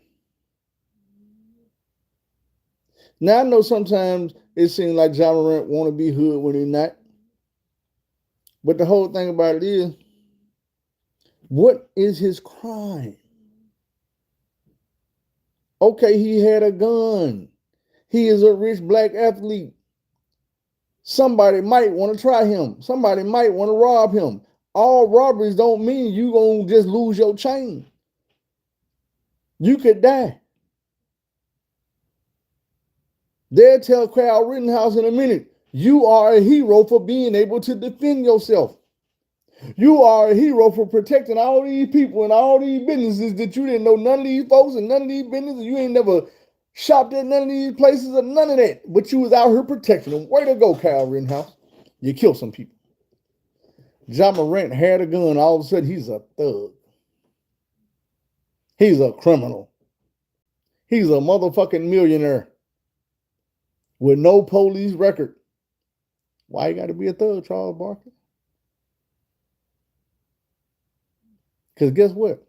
Now I know sometimes it seems like Ja Morant want to be hood when he's not. But the whole thing about it is, what is his crime? Okay, he had a gun. He is a rich black athlete. Somebody might want to try him. Somebody might want to rob him. All robberies don't mean you gonna just lose your chain. You could die. They'll tell Kyle Rittenhouse in a minute, you are a hero for being able to defend yourself. You are a hero for protecting all these people and all these businesses that you didn't know none of these folks and none of these businesses. You ain't never shopped at none of these places or none of that. But you was out here protecting them. Way to go, Kyle Rittenhouse. You killed some people. Ja Morant had a gun. All of a sudden, he's a thug. He's a criminal. He's a motherfucking millionaire with no police record. Why you got to be a thug, Charles Barkley? Because guess what?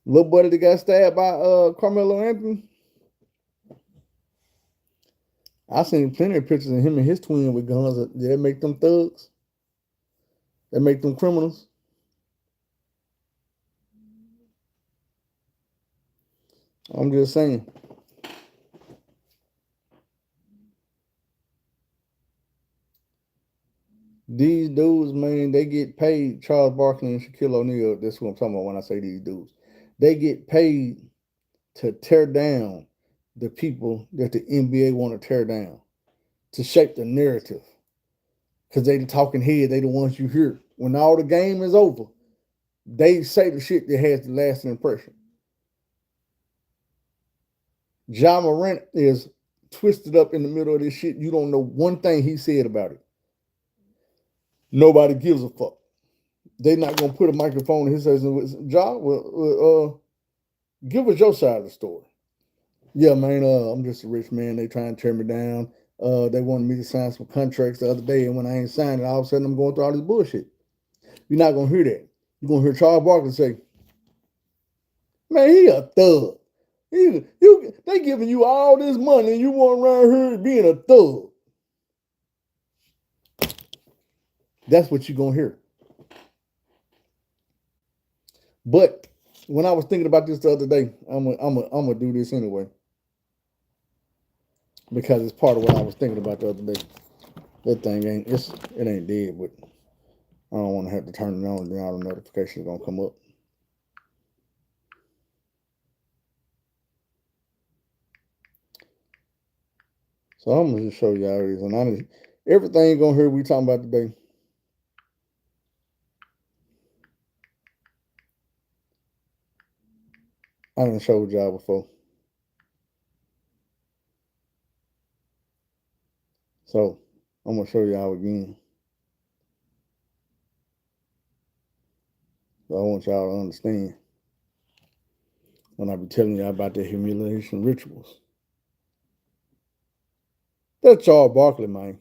Little buddy that got stabbed by Carmelo Anthony. I seen plenty of pictures of him and his twin with guns that make them thugs. That make them criminals. I'm just saying. These dudes, man, they get paid. Charles Barkley and Shaquille O'Neal, that's what I'm talking about when I say these dudes. They get paid to tear down the people that the NBA want to tear down, to shape the narrative. Because they the talking head, they the ones you hear. When all the game is over, they say the shit that has the lasting impression. Ja Morant is twisted up in the middle of this shit. You don't know one thing he said about it. Nobody gives a fuck. They're not gonna put a microphone in his face and say, Ja, give us your side of the story. Yeah, man, I'm just a rich man. They trying to tear me down. They wanted me to sign some contracts the other day, and when I ain't signed it, all of a sudden I'm going through all this bullshit. You're not gonna hear that. You're gonna hear Charles Barkley say, "Man, he a thug. They giving you all this money, and you want around here being a thug." That's what you're gonna hear. But when I was thinking about this the other day, I'm gonna do this anyway because it's part of what I was thinking about the other day. That thing it ain't dead, but I don't want to have to turn it on and then all the notifications gonna come up. So I'm gonna just show y'all this, and everything gonna hear we talking about today. I done showed y'all before. So I'm gonna show y'all again. So I want y'all to understand when I be telling y'all about the humiliation rituals. That's Charles Barkley, man.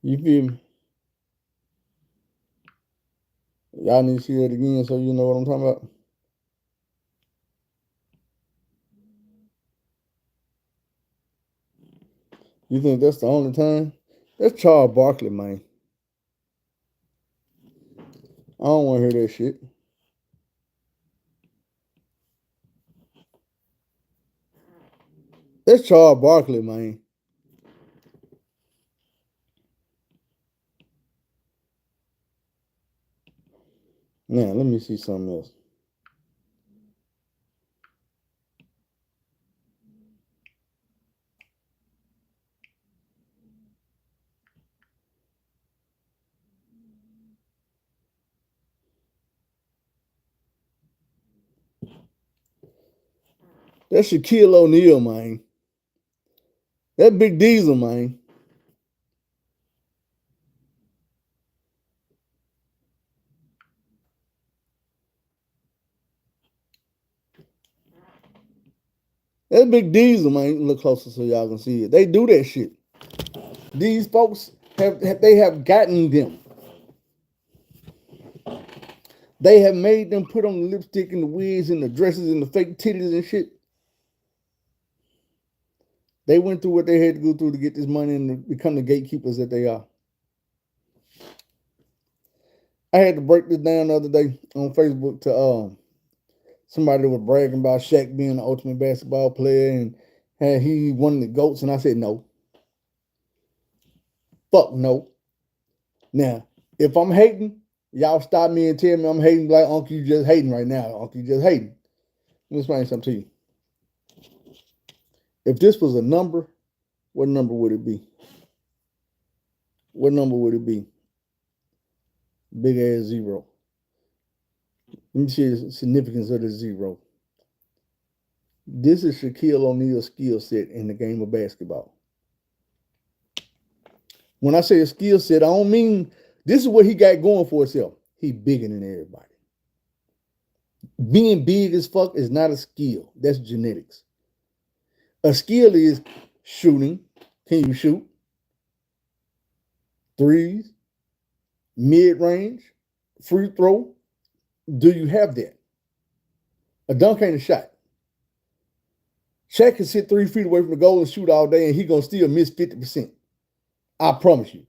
You feel me? Y'all need to see that again so you know what I'm talking about. You think that's the only time? That's Charles Barkley, man. I don't want to hear that shit. That's Charles Barkley, man. Now, let me see something else. That's Shaquille O'Neal, man. That Big Diesel, man. That Big Diesel, man. Look closer so y'all can see it. They do that shit. These folks have gotten them. They have made them put on the lipstick and the wigs and the dresses and the fake titties and shit. They went through what they had to go through to get this money and to become the gatekeepers that they are. I had to break this down the other day on Facebook to somebody that was bragging about Shaq being the ultimate basketball player and had he one of the GOATs, and I said no. Fuck no. Now, if I'm hating, y'all stop me and tell me I'm hating like Uncle, you just hating right now. Uncle, you just hating. Let me explain something to you. If this was a number, what number would it be? What number would it be? Big ass zero. Let me see the significance of the zero. This is Shaquille O'Neal's skill set in the game of basketball. When I say a skill set, I don't mean this is what he got going for himself. He bigger than everybody. Being big as fuck is not a skill. That's genetics. A skill is shooting. Can you shoot? Threes, mid-range, free throw. Do you have that? A dunk ain't a shot. Shaq can sit 3 feet away from the goal and shoot all day, and he gonna still miss 50%. I promise you.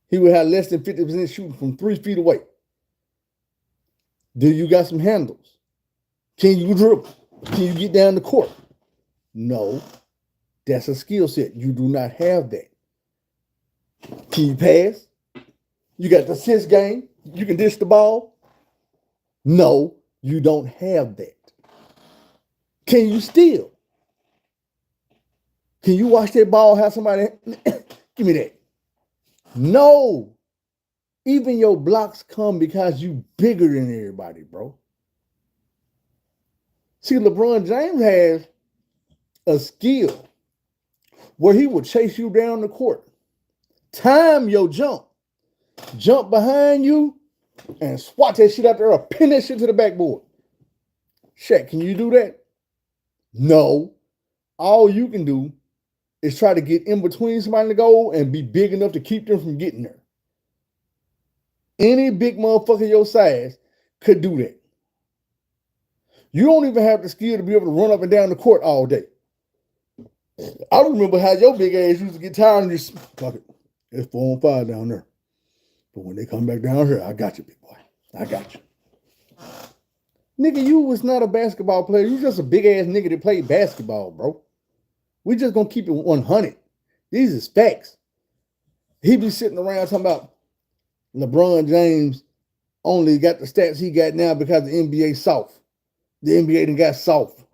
He will have less than 50% shooting from 3 feet away. Do you got some handles? Can you dribble? Can you get down the court? No. That's a skill set. You do not have that. Can you pass? You got the assist game? You can dish the ball? No, you don't have that. Can you steal? Can you watch that ball have somebody give me that? No. Even your blocks come because you bigger than everybody, bro. See, LeBron James has a skill where he will chase you down the court, time your jump behind you, and swat that shit out there or pin that shit to the backboard. Shaq, can you do that? No. All you can do is try to get in between somebody and the goal and be big enough to keep them from getting there. Any big motherfucker your size could do that. You don't even have the skill to be able to run up and down the court all day. I remember how your big ass used to get tired and just, fuck it, it's 4-on-5 down there. But when they come back down here, I got you, big boy. I got you. Nigga, you was not a basketball player. You just a big ass nigga that played basketball, bro. We just gonna keep it 100. These is facts. He be sitting around talking about LeBron James only got the stats he got now because the NBA soft. The NBA done got soft.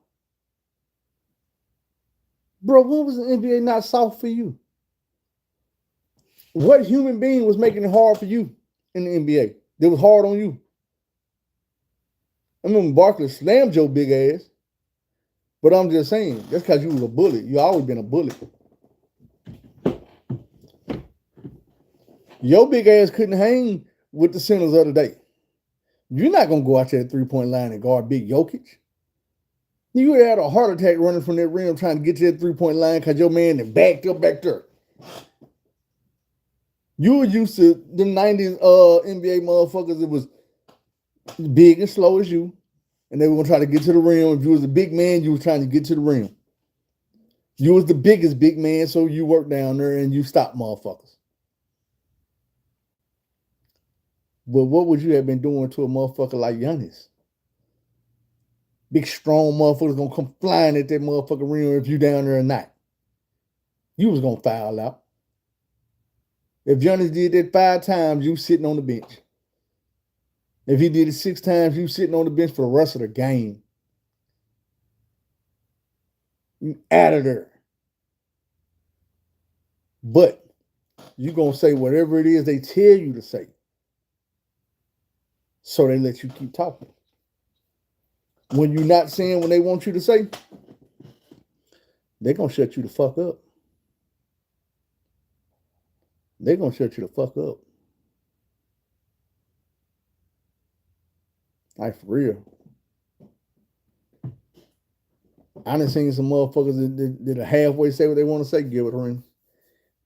Bro, when was the NBA not soft for you? What human being was making it hard for you in the NBA? That was hard on you. I remember Barkley slammed your big ass. But I'm just saying, that's because you was a bully. You always been a bully. Your big ass couldn't hang with the centers of the day. You're not going to go out to that three-point line and guard big Jokic. You would have had a heart attack running from that rim trying to get to that three-point line because your man had backed up back there. You were used to them 90s NBA motherfuckers that was big and slow as you, and they were going to try to get to the rim. If you was a big man, you was trying to get to the rim. You was the biggest big man, so you worked down there and you stopped motherfuckers. But what would you have been doing to a motherfucker like Giannis? Big strong motherfuckers gonna come flying at that motherfucking rim if you down there or not. You was gonna foul out. If Giannis did that 5 times, you sitting on the bench. If he did it 6 times, you sitting on the bench for the rest of the game. You out of there. But you gonna say whatever it is they tell you to say. So they let you keep talking. When you're not saying what they want you to say, they're gonna shut you the fuck up. They're gonna shut you the fuck up. Like for real. I done seen some motherfuckers that halfway say what they want to say, give it a ring.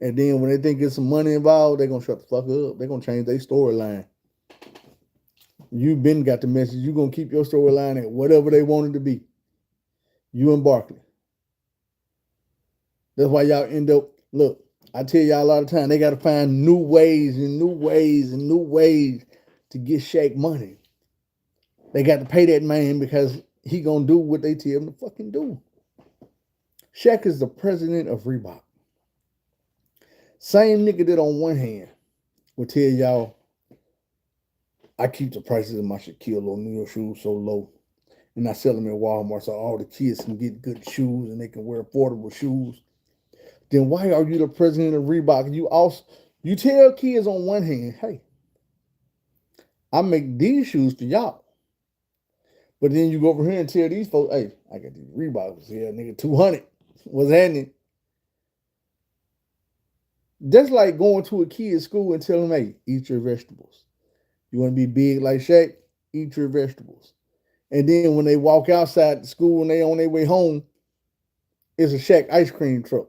And then when they think there's some money involved, they're gonna shut the fuck up. They're gonna change their storyline. You've been got the message. You're gonna keep your storyline at whatever they want it to be. You and Barkley. That's why y'all end up, look, I tell y'all a lot of time, they gotta find new ways and new ways and new ways to get Shaq money. They got to pay that man because he gonna do what they tell him to fucking do. Shaq is the president of Reebok. Same nigga that on one hand will tell y'all, I keep the prices of my Shaquille O'Neal shoes so low, and I sell them at Walmart so all the kids can get good shoes and they can wear affordable shoes. Then why are you the president of Reebok? You tell kids on one hand, hey, I make these shoes for y'all. But then you go over here and tell these folks, hey, I got these Reeboks here, nigga, 200. What's happening? That's like going to a kid's school and telling them, hey, eat your vegetables. You want to be big like Shaq? Eat your vegetables. And then when they walk outside the school and they on their way home, it's a Shaq ice cream truck.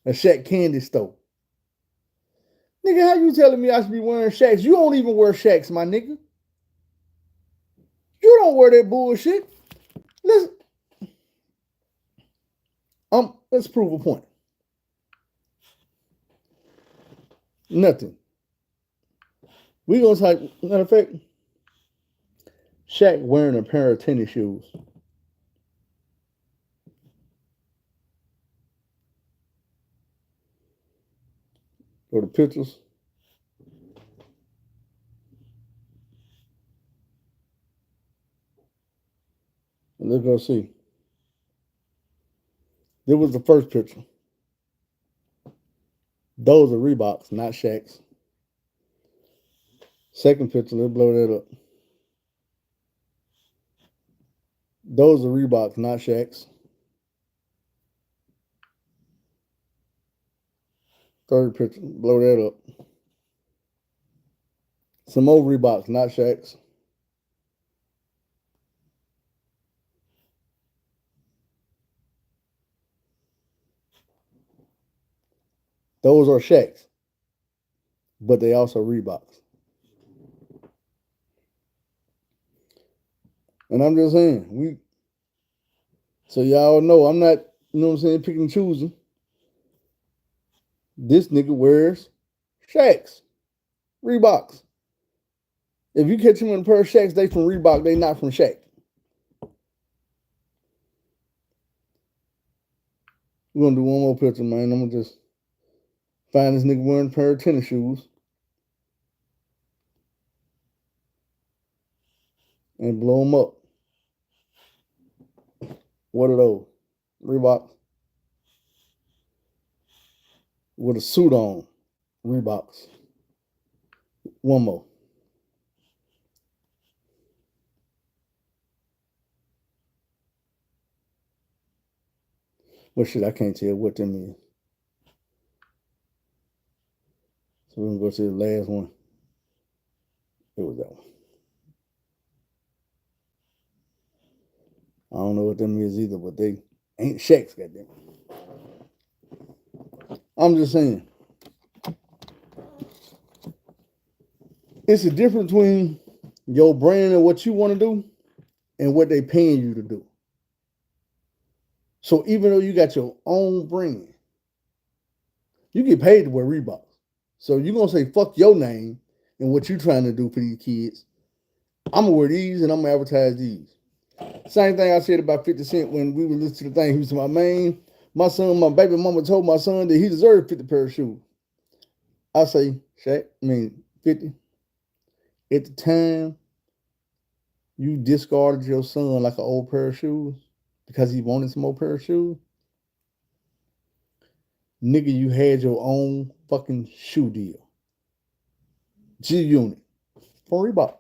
A Shaq candy store. Nigga, how you telling me I should be wearing Shaqs? You don't even wear Shaqs, my nigga. You don't wear that bullshit. Let's prove a point. Nothing. We gonna type, matter of fact, Shaq wearing a pair of tennis shoes. Go to pictures. And let's go see. This was the first picture. Those are Reeboks, not Shaq's. Second picture, let's blow that up. Those are Reeboks, not Shaq's. Third picture, blow that up. Some more Reeboks, not Shaq's. Those are Shaq's, but they also Reeboks. And I'm just saying, so y'all know I'm not, you know what I'm saying, picking and choosing. This nigga wears Shaq's, Reeboks. If you catch him in a pair of Shaq's, they from Reebok, they not from Shaq. We're gonna do one more picture, man. I'm gonna just find this nigga wearing a pair of tennis shoes and blow him up. What are those? Reeboks. With a suit on. Reeboks. One more. Well, shit, I can't tell what them is. So we're gonna go to the last one. It was that one. I don't know what them is either, but they ain't Shaq's, goddamn. I'm just saying. It's a difference between your brand and what you want to do and what they paying you to do. So even though you got your own brand, you get paid to wear Reeboks. So you're gonna say fuck your name and what you trying to do for these kids. I'm gonna wear these and I'm gonna advertise these. Same thing I said about 50 Cent when we were listening to the thing. He was my man. My son, my baby mama told my son that he deserved 50 pair of shoes. I say, 50. At the time, you discarded your son like an old pair of shoes because he wanted some more pair of shoes. Nigga, you had your own fucking shoe deal. G Unit. For Reebok.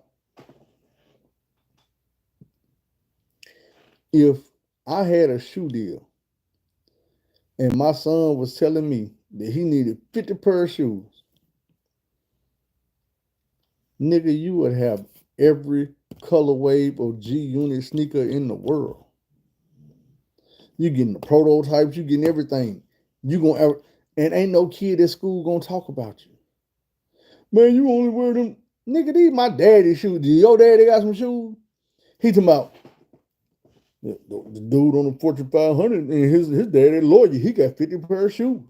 If I had a shoe deal and my son was telling me that he needed 50 pair of shoes, nigga, you would have every color wave of G Unit sneaker in the world. You getting the prototypes, you getting everything. You gonna ever, and ain't no kid at school gonna talk about you. Man, you only wear them. Nigga, these my daddy's shoes. Did your daddy got some shoes? He talking about the dude on the Fortune 500 and his daddy lawyer. He got 50 pair of shoes.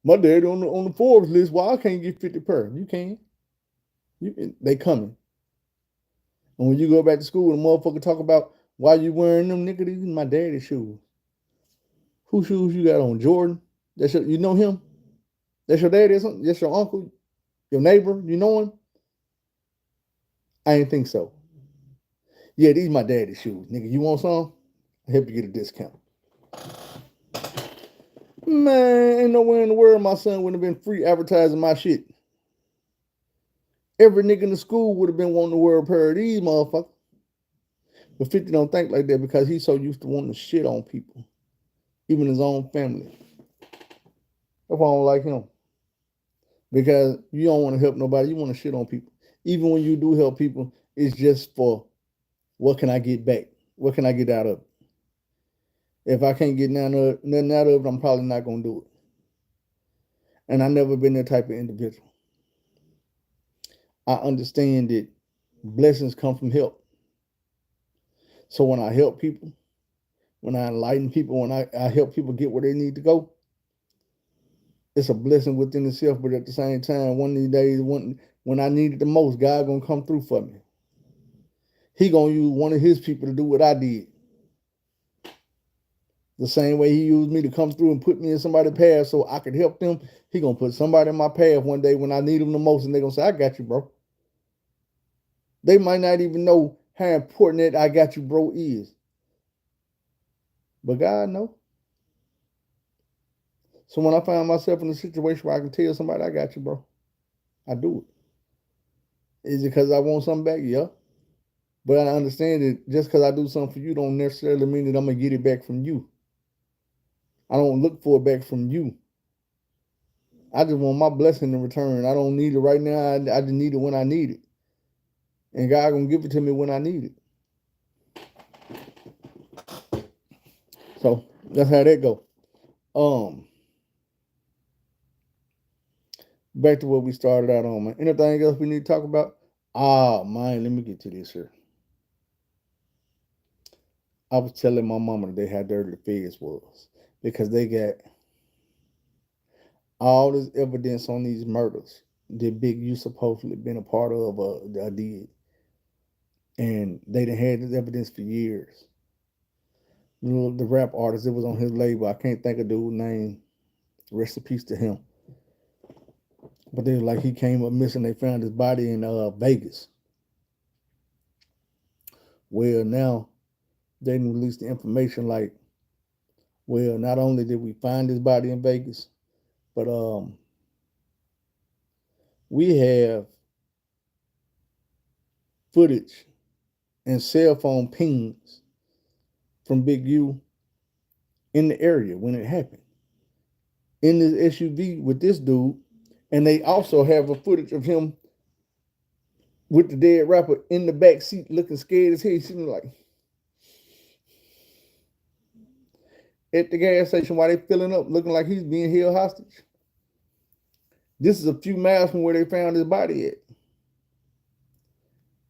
My daddy on the Forbes list. Why I can't get 50 pair? You can. They coming. And when you go back to school and the motherfucker talk about why you wearing them, nigga, these my daddy's shoes. Whose shoes you got on? Jordan? You know him? That's your daddy or something? That's your uncle? Your neighbor? You know him? I ain't think so. Yeah, these my daddy's shoes. Nigga, you want some? I'll help you get a discount. Man, ain't nowhere in the world my son would have been free advertising my shit. Every nigga in the school would have been wanting to wear a pair of these motherfuckers. But 50 don't think like that because he's so used to wanting to shit on people. Even his own family. That's why I don't like him. Because you don't want to help nobody. You want to shit on people. Even when you do help people, it's just for what can I get back? What can I get out of it? If I can't get nothing out of it, I'm probably not going to do it. And I've never been that type of individual. I understand that blessings come from help. So when I help people, when I enlighten people, when I help people get where they need to go, it's a blessing within itself. But at the same time, one of these days, when I need it the most, God gonna come through for me. He gonna use one of his people to do what I did. The same way he used me to come through and put me in somebody's path so I could help them, he gonna put somebody in my path one day when I need them the most, and they gonna say, I got you, bro. They might not even know how important that I got you, bro, is. But God knows. So when I find myself in a situation where I can tell somebody, I got you, bro, I do it. Is it because I want something back? Yeah. But I understand that just because I do something for you don't necessarily mean that I'm going to get it back from you. I don't look for it back from you. I just want my blessing in return. I don't need it right now. I just need it when I need it. And God going to give it to me when I need it. So that's how that go. Back to what we started out on, man. Anything else we need to talk about? Man, let me get to this here. I was telling my mama that they had dirty the feds was because they got all this evidence on these murders that Big U supposedly been a part of did. And they done had this evidence for years. The rap artist that was on his label, I can't think of dude's name. Rest in peace to him. But they were like he came up missing. They found his body in Vegas. Well, now they didn't release the information like, well, not only did we find his body in Vegas, but we have footage and cell phone pings from Big U in the area when it happened. In this SUV with this dude, and they also have a footage of him with the dead rapper in the back seat looking scared as hell. He's sitting like at the gas station while they filling up, looking like he's being held hostage. This is a few miles from where they found his body at.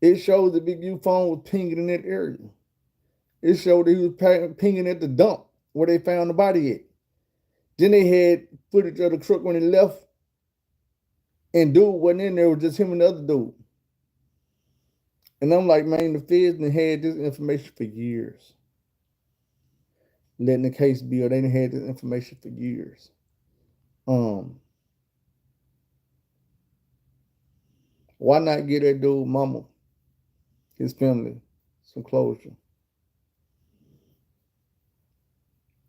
It shows the Big U phone was pinging in that area. It showed that he was pinging at the dump where they found the body at. Then they had footage of the truck when he left. And dude wasn't in there, it was just him and the other dude. And I'm like, man, the feds done had this information for years. Letting the case build, they done had this information for years. Why not get that dude mama, his family, some closure?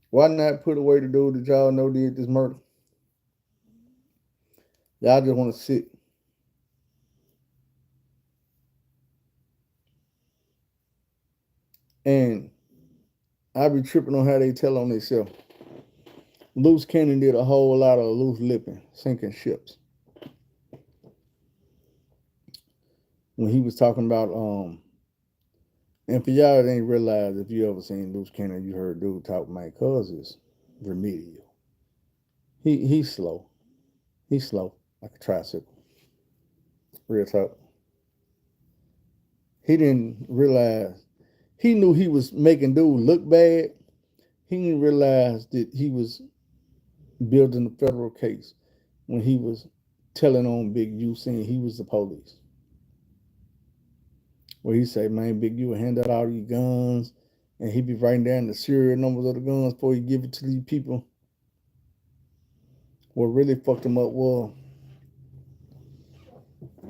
Why not put away the dude that y'all know did this murder? Y'all just want to sit. And I be tripping on how they tell on themselves. Loose Cannon did a whole lot of loose lipping, sinking ships. When he was talking about, and for y'all that ain't realized, if you ever seen Loose Cannon, you heard dude talk, my cousin's remedial. He's slow. He's slow, like a tricycle. Real talk. He didn't realize, he knew he was making dude look bad. He didn't realize that he was building a federal case when he was telling on Big U, saying he was the police. Where he said, man, Big U will hand out all these guns, and he be writing down the serial numbers of the guns before he give it to these people. What really fucked him up was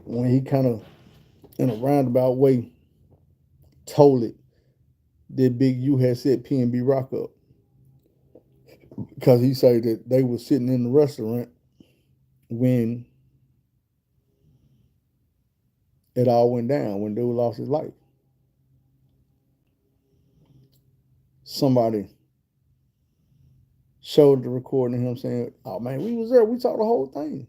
when he kind of, in a roundabout way, told it that Big U had set PNB Rock up. Because he said that they were sitting in the restaurant when it all went down, when dude lost his life. Somebody showed the recording of him saying, oh man, we was there, we saw the whole thing.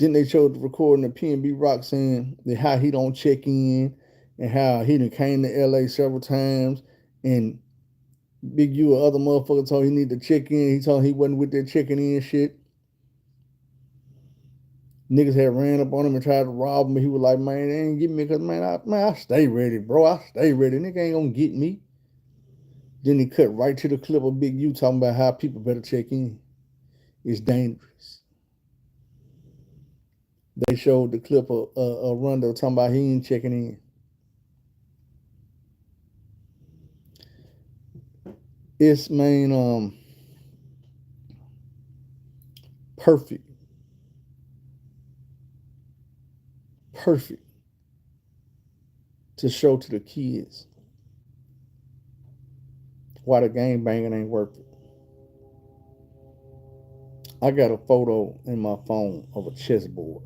Then they showed the recording of PNB Rock saying that how he don't check in and how he done came to LA several times, and Big U or other motherfucker told he need to check in. He told he wasn't with that checking in shit. Niggas had ran up on him and tried to rob him. He was like, man, they ain't get me because, man, I stay ready, bro. I stay ready. Nigga ain't gonna get me. Then he cut right to the clip of Big U talking about how people better check in. It's dangerous. They showed the clip of Rondo talking about he ain't checking in. It's, man, perfect to show to the kids why the gang banging ain't worth it. I got a photo in my phone of a chessboard,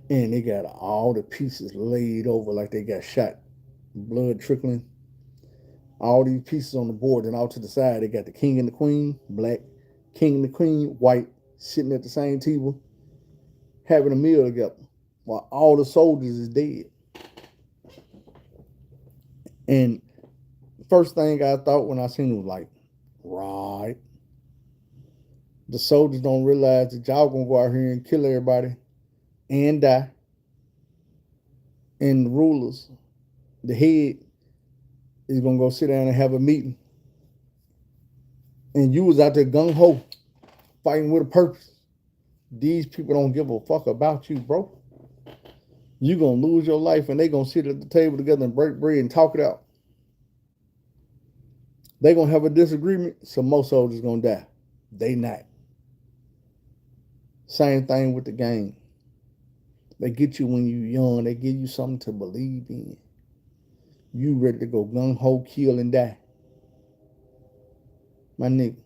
and they got all the pieces laid over like they got shot, blood trickling. All these pieces on the board, and out to the side they got the king and the queen, black, king and the queen, white, sitting at the same table having a meal together while all the soldiers is dead. And first thing I thought when I seen it was like, right, the soldiers don't realize that y'all gonna go out here and kill everybody and die. And the rulers, the head, is gonna go sit down and have a meeting. And you was out there gung ho, fighting with a purpose. These people don't give a fuck about you, bro. You gonna lose your life, and they gonna sit at the table together and break bread and talk it out. They gonna have a disagreement, so most soldiers gonna die. They not. Same thing with the gang. They get you when you young. They give you something to believe in. You ready to go gung ho, kill and die, my nigga.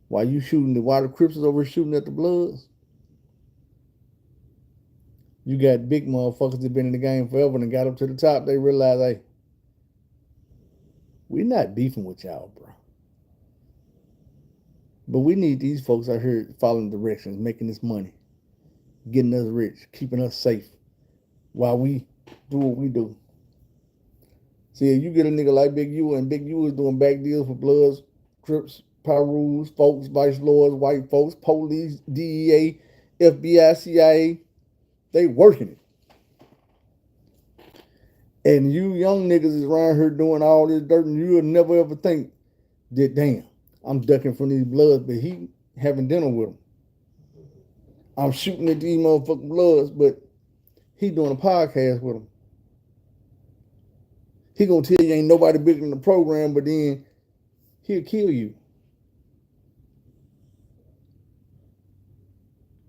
While you shooting, while the Crips is over shooting at the Bloods, you got big motherfuckers that been in the game forever and got up to the top. They realize, hey, we not beefing with y'all, bro. But we need these folks out here following directions, making this money, getting us rich, keeping us safe while we do what we do. See, if you get a nigga like Big U, and Big U is doing back deals for Bloods, Crips, Pyrus, folks, vice lords, white folks, police, DEA, FBI, CIA, they working it. And you young niggas is around here doing all this dirt, and you'll never ever think that, damn, I'm ducking from these Bloods, but he having dinner with them. I'm shooting at these motherfucking bloods, but he doing a podcast with them. He gonna tell you ain't nobody bigger than the program, but then he'll kill you.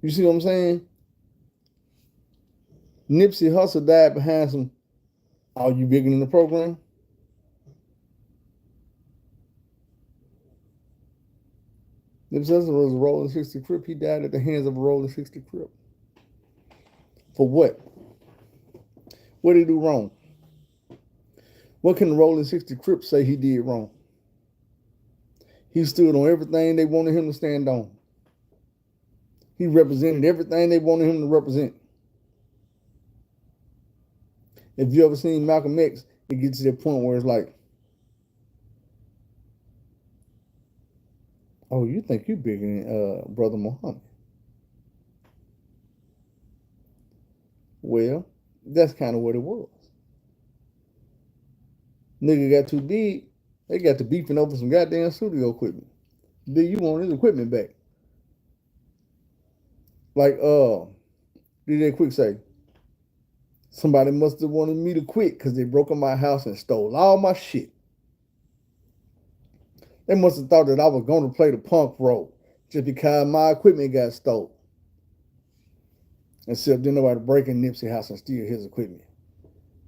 You see what I'm saying? Nipsey Hussle died behind some, are you bigger than the program? Nipsey Hussle was a Rolling 60 Crip. He died at the hands of a Rolling 60 Crip. For what? What did he do wrong? What can the Rolling 60 Crip say he did wrong? He stood on everything they wanted him to stand on. He represented everything they wanted him to represent. If you ever seen Malcolm X, it gets to that point where it's like, oh, you think you bigger than Brother Muhammad? Well, that's kind of what it was. Nigga got too big. They got to beefing over some goddamn studio equipment. Then you want his equipment back. Like DJ Quick say, somebody must have wanted me to quit because they broke in my house and stole all my shit. They must have thought that I was going to play the punk role just because my equipment got stolen. Except then nobody breaking Nipsey house and steal his equipment.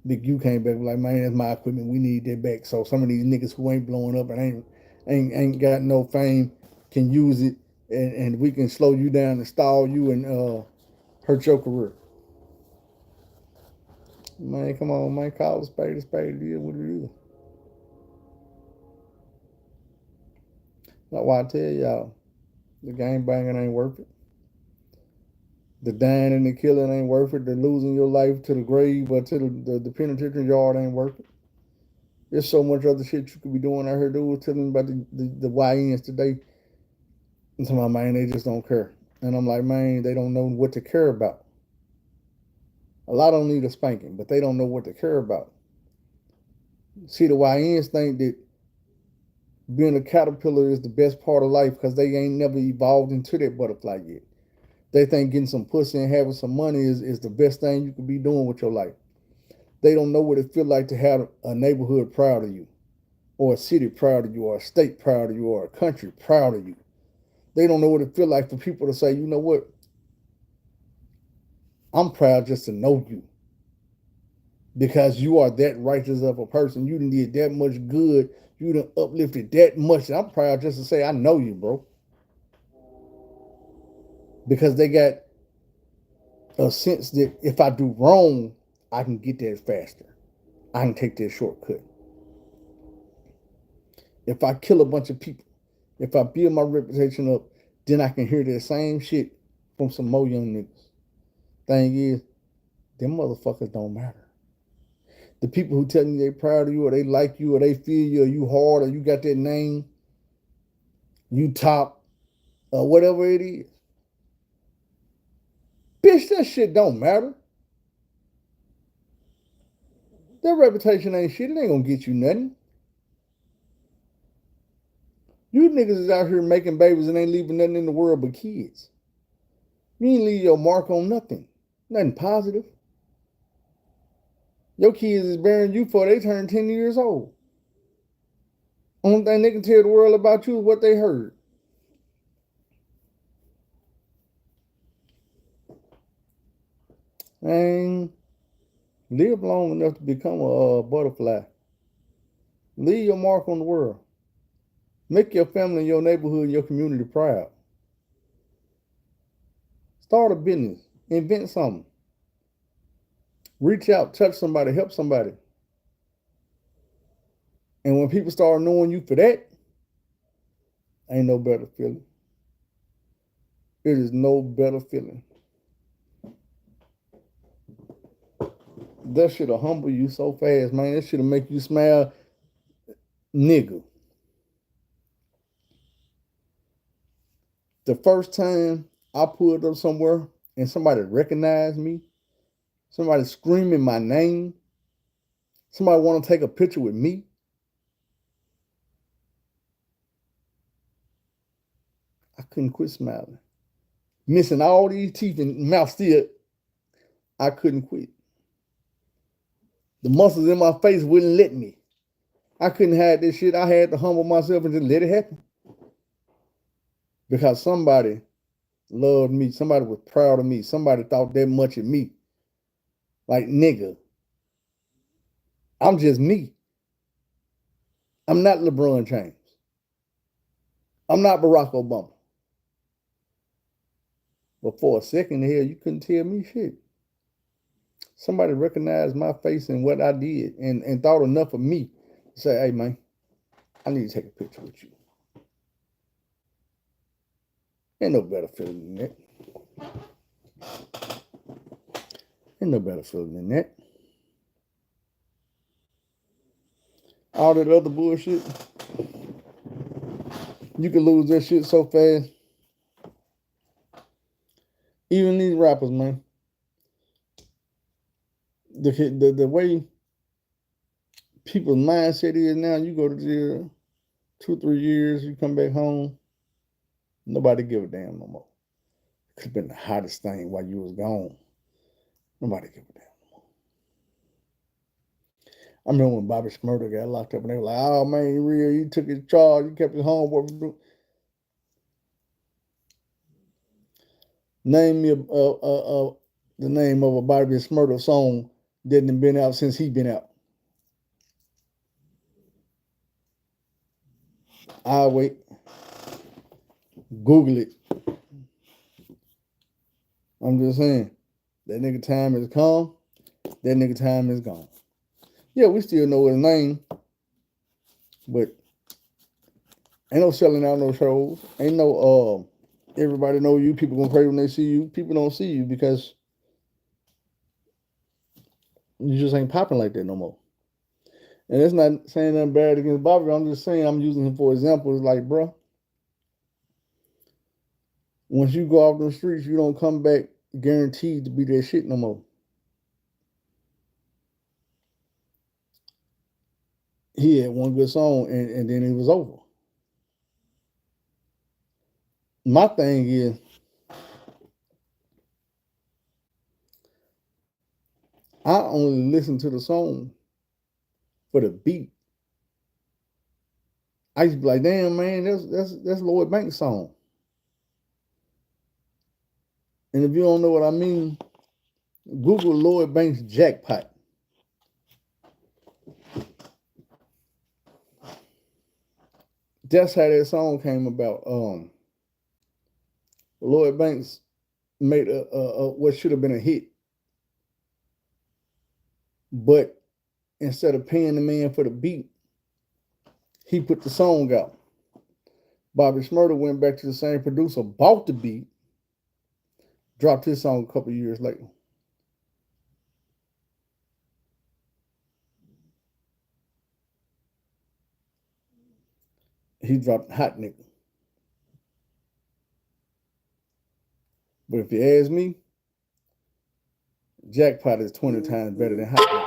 Big U came back like, man, that's my equipment. We need that back. So some of these niggas who ain't blowing up and ain't got no fame can use it, and we can slow you down and stall you and hurt your career. Man, come on, man, call a spade a spade. It is what it is. That's why I tell y'all, the game banging ain't worth it. The dying and the killing ain't worth it. The losing your life to the grave or to the penitentiary yard ain't worth it. There's so much other shit you could be doing. I heard they was telling me about the YNs today. And some of my man, they just don't care. And I'm like, man, they don't know what to care about. A lot of them need a spanking, but they don't know what to care about. See, the YNs think that being a caterpillar is the best part of life because they ain't never evolved into that butterfly yet. They think getting some pussy and having some money is the best thing you could be doing with your life. They don't know what it feels like to have a neighborhood proud of you, or a city proud of you, or a state proud of you, or a country proud of you. They don't know what it feels like for people to say, you know what, I'm proud just to know you. Because you are that righteous of a person. You done did that much good. You done uplifted that much. I'm proud just to say, I know you, bro. Because they got a sense that if I do wrong, I can get there faster. I can take that shortcut. If I kill a bunch of people, if I build my reputation up, then I can hear that same shit from some more young niggas. Thing is, them motherfuckers don't matter. The people who tell you they proud of you or they like you or they feel you or you hard or you got that name, you top, or whatever it is. Bitch, that shit don't matter. Their reputation ain't shit. It ain't gonna get you nothing. You niggas is out here making babies and ain't leaving nothing in the world but kids. You ain't leave your mark on nothing. Nothing positive. Your kids is bearing you before they turn 10 years old. Only thing they can tell the world about you is what they heard. And live long enough to become a butterfly. Leave your mark on the world. Make your family, your neighborhood, and your community proud. Start a business. Invent something. Reach out, touch somebody, help somebody. And when people start knowing you for that, ain't no better feeling. It is no better feeling. That shit'll humble you so fast, man. That shit'll make you smile, nigga. The first time I pulled up somewhere and somebody recognized me, somebody screaming my name, somebody want to take a picture with me, I couldn't quit smiling. missing all these teeth and mouth still, I couldn't quit. The muscles in my face wouldn't let me. I couldn't have this shit. I had to humble myself and just let it happen. Because somebody loved me. Somebody was proud of me. Somebody thought that much of me. Like, nigga, I'm just me. I'm not LeBron James. I'm not Barack Obama. But for a second here, you couldn't tell me shit. Somebody recognized my face and what I did and thought enough of me to say, hey, man, I need to take a picture with you. Ain't no better feeling than that. Ain't no better feeling than that. All that other bullshit, you can lose that shit so fast. Even these rappers, man. The way people's mindset is now, you go to jail 2-3 years, you come back home, nobody give a damn no more. Could have been the hottest thing while you was gone. Nobody give a damn no more. I remember when Bobby Shmurda got locked up and they were like, oh man, he real, he took his charge, he kept his homeboy. Name me the name of a Bobby Shmurda song that hadn't been out since he been out. I'll wait. Google it. I'm just saying, that nigga time is come, that nigga time is gone. Yeah, we still know his name, but ain't no selling out no shows. Ain't no everybody know you. People gonna pray when they see you. People don't see you because you just ain't popping like that no more. And that's not saying nothing bad against Bobby. I'm just saying I'm using him for example. It's like, bro, once you go off the streets, you don't come back guaranteed to be that shit no more. He had one good song and then it was over. My thing is, I only listen to the song for the beat. I used to be like, damn man, that's Lloyd Banks' song. And if you don't know what I mean, Google Lloyd Banks Jackpot. That's how that song came about. Lloyd Banks made a what should have been a hit, but instead of paying the man for the beat, he put the song out. Bobby Shmurda went back to the same producer, bought the beat, dropped his song a couple years later. He dropped Hot Nigga. But if you ask me, Jackpot is 20 times better than Hot Nigga.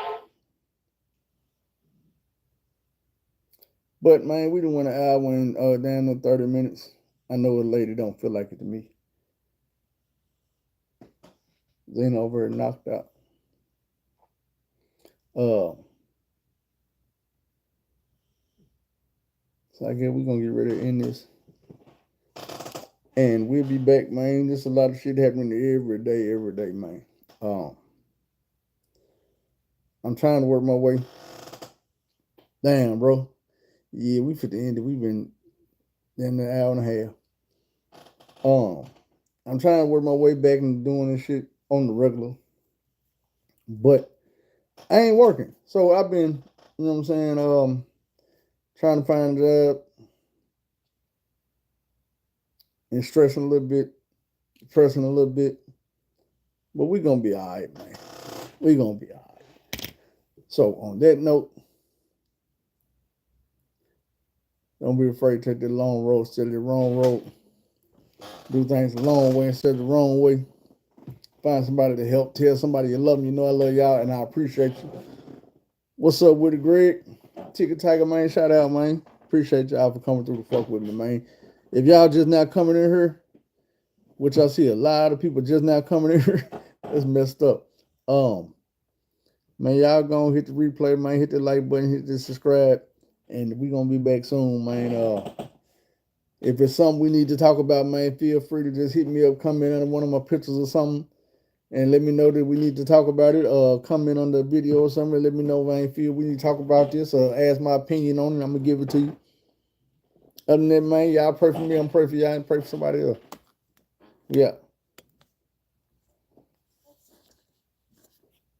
But man, we done went an hour and down to 30 minutes. I know a lady don't feel like it to me. Zena over here knocked out. So I guess we're gonna get ready to end this. And we'll be back, man. There's a lot of shit happening every day, man. I'm trying to work my way. Damn, bro. Yeah, we fit the end it. We've been in an hour and a half. I'm trying to work my way back into doing this shit on the regular. But I ain't working. So I've been, you know what I'm saying, trying to find a job and stressing a little bit, depressing a little bit. But we're gonna be all right, man. We're gonna be all right. So on that note, don't be afraid to take the long road instead of the wrong road. Do things the long way instead of the wrong way. Find somebody to help. Tell somebody you love them. You know I love y'all and I appreciate you. What's up with it, Greg? Ticket Tiger, man. Shout out, man. Appreciate y'all for coming through the fuck with me, man. If y'all just now coming in here, which I see a lot of people just now coming in here. That's messed up. Man, y'all gonna hit the replay, man. Hit the like button, hit the subscribe, and we gonna be back soon, man. If it's something we need to talk about, man, feel free to just hit me up, comment on one of my pictures or something, and let me know that we need to talk about it. Comment on the video or something. Let me know if I feel we need to talk about this or ask my opinion on it. I'm gonna give it to you. Other than that, man, y'all pray for me. I'm praying for y'all and pray for somebody else. Yeah.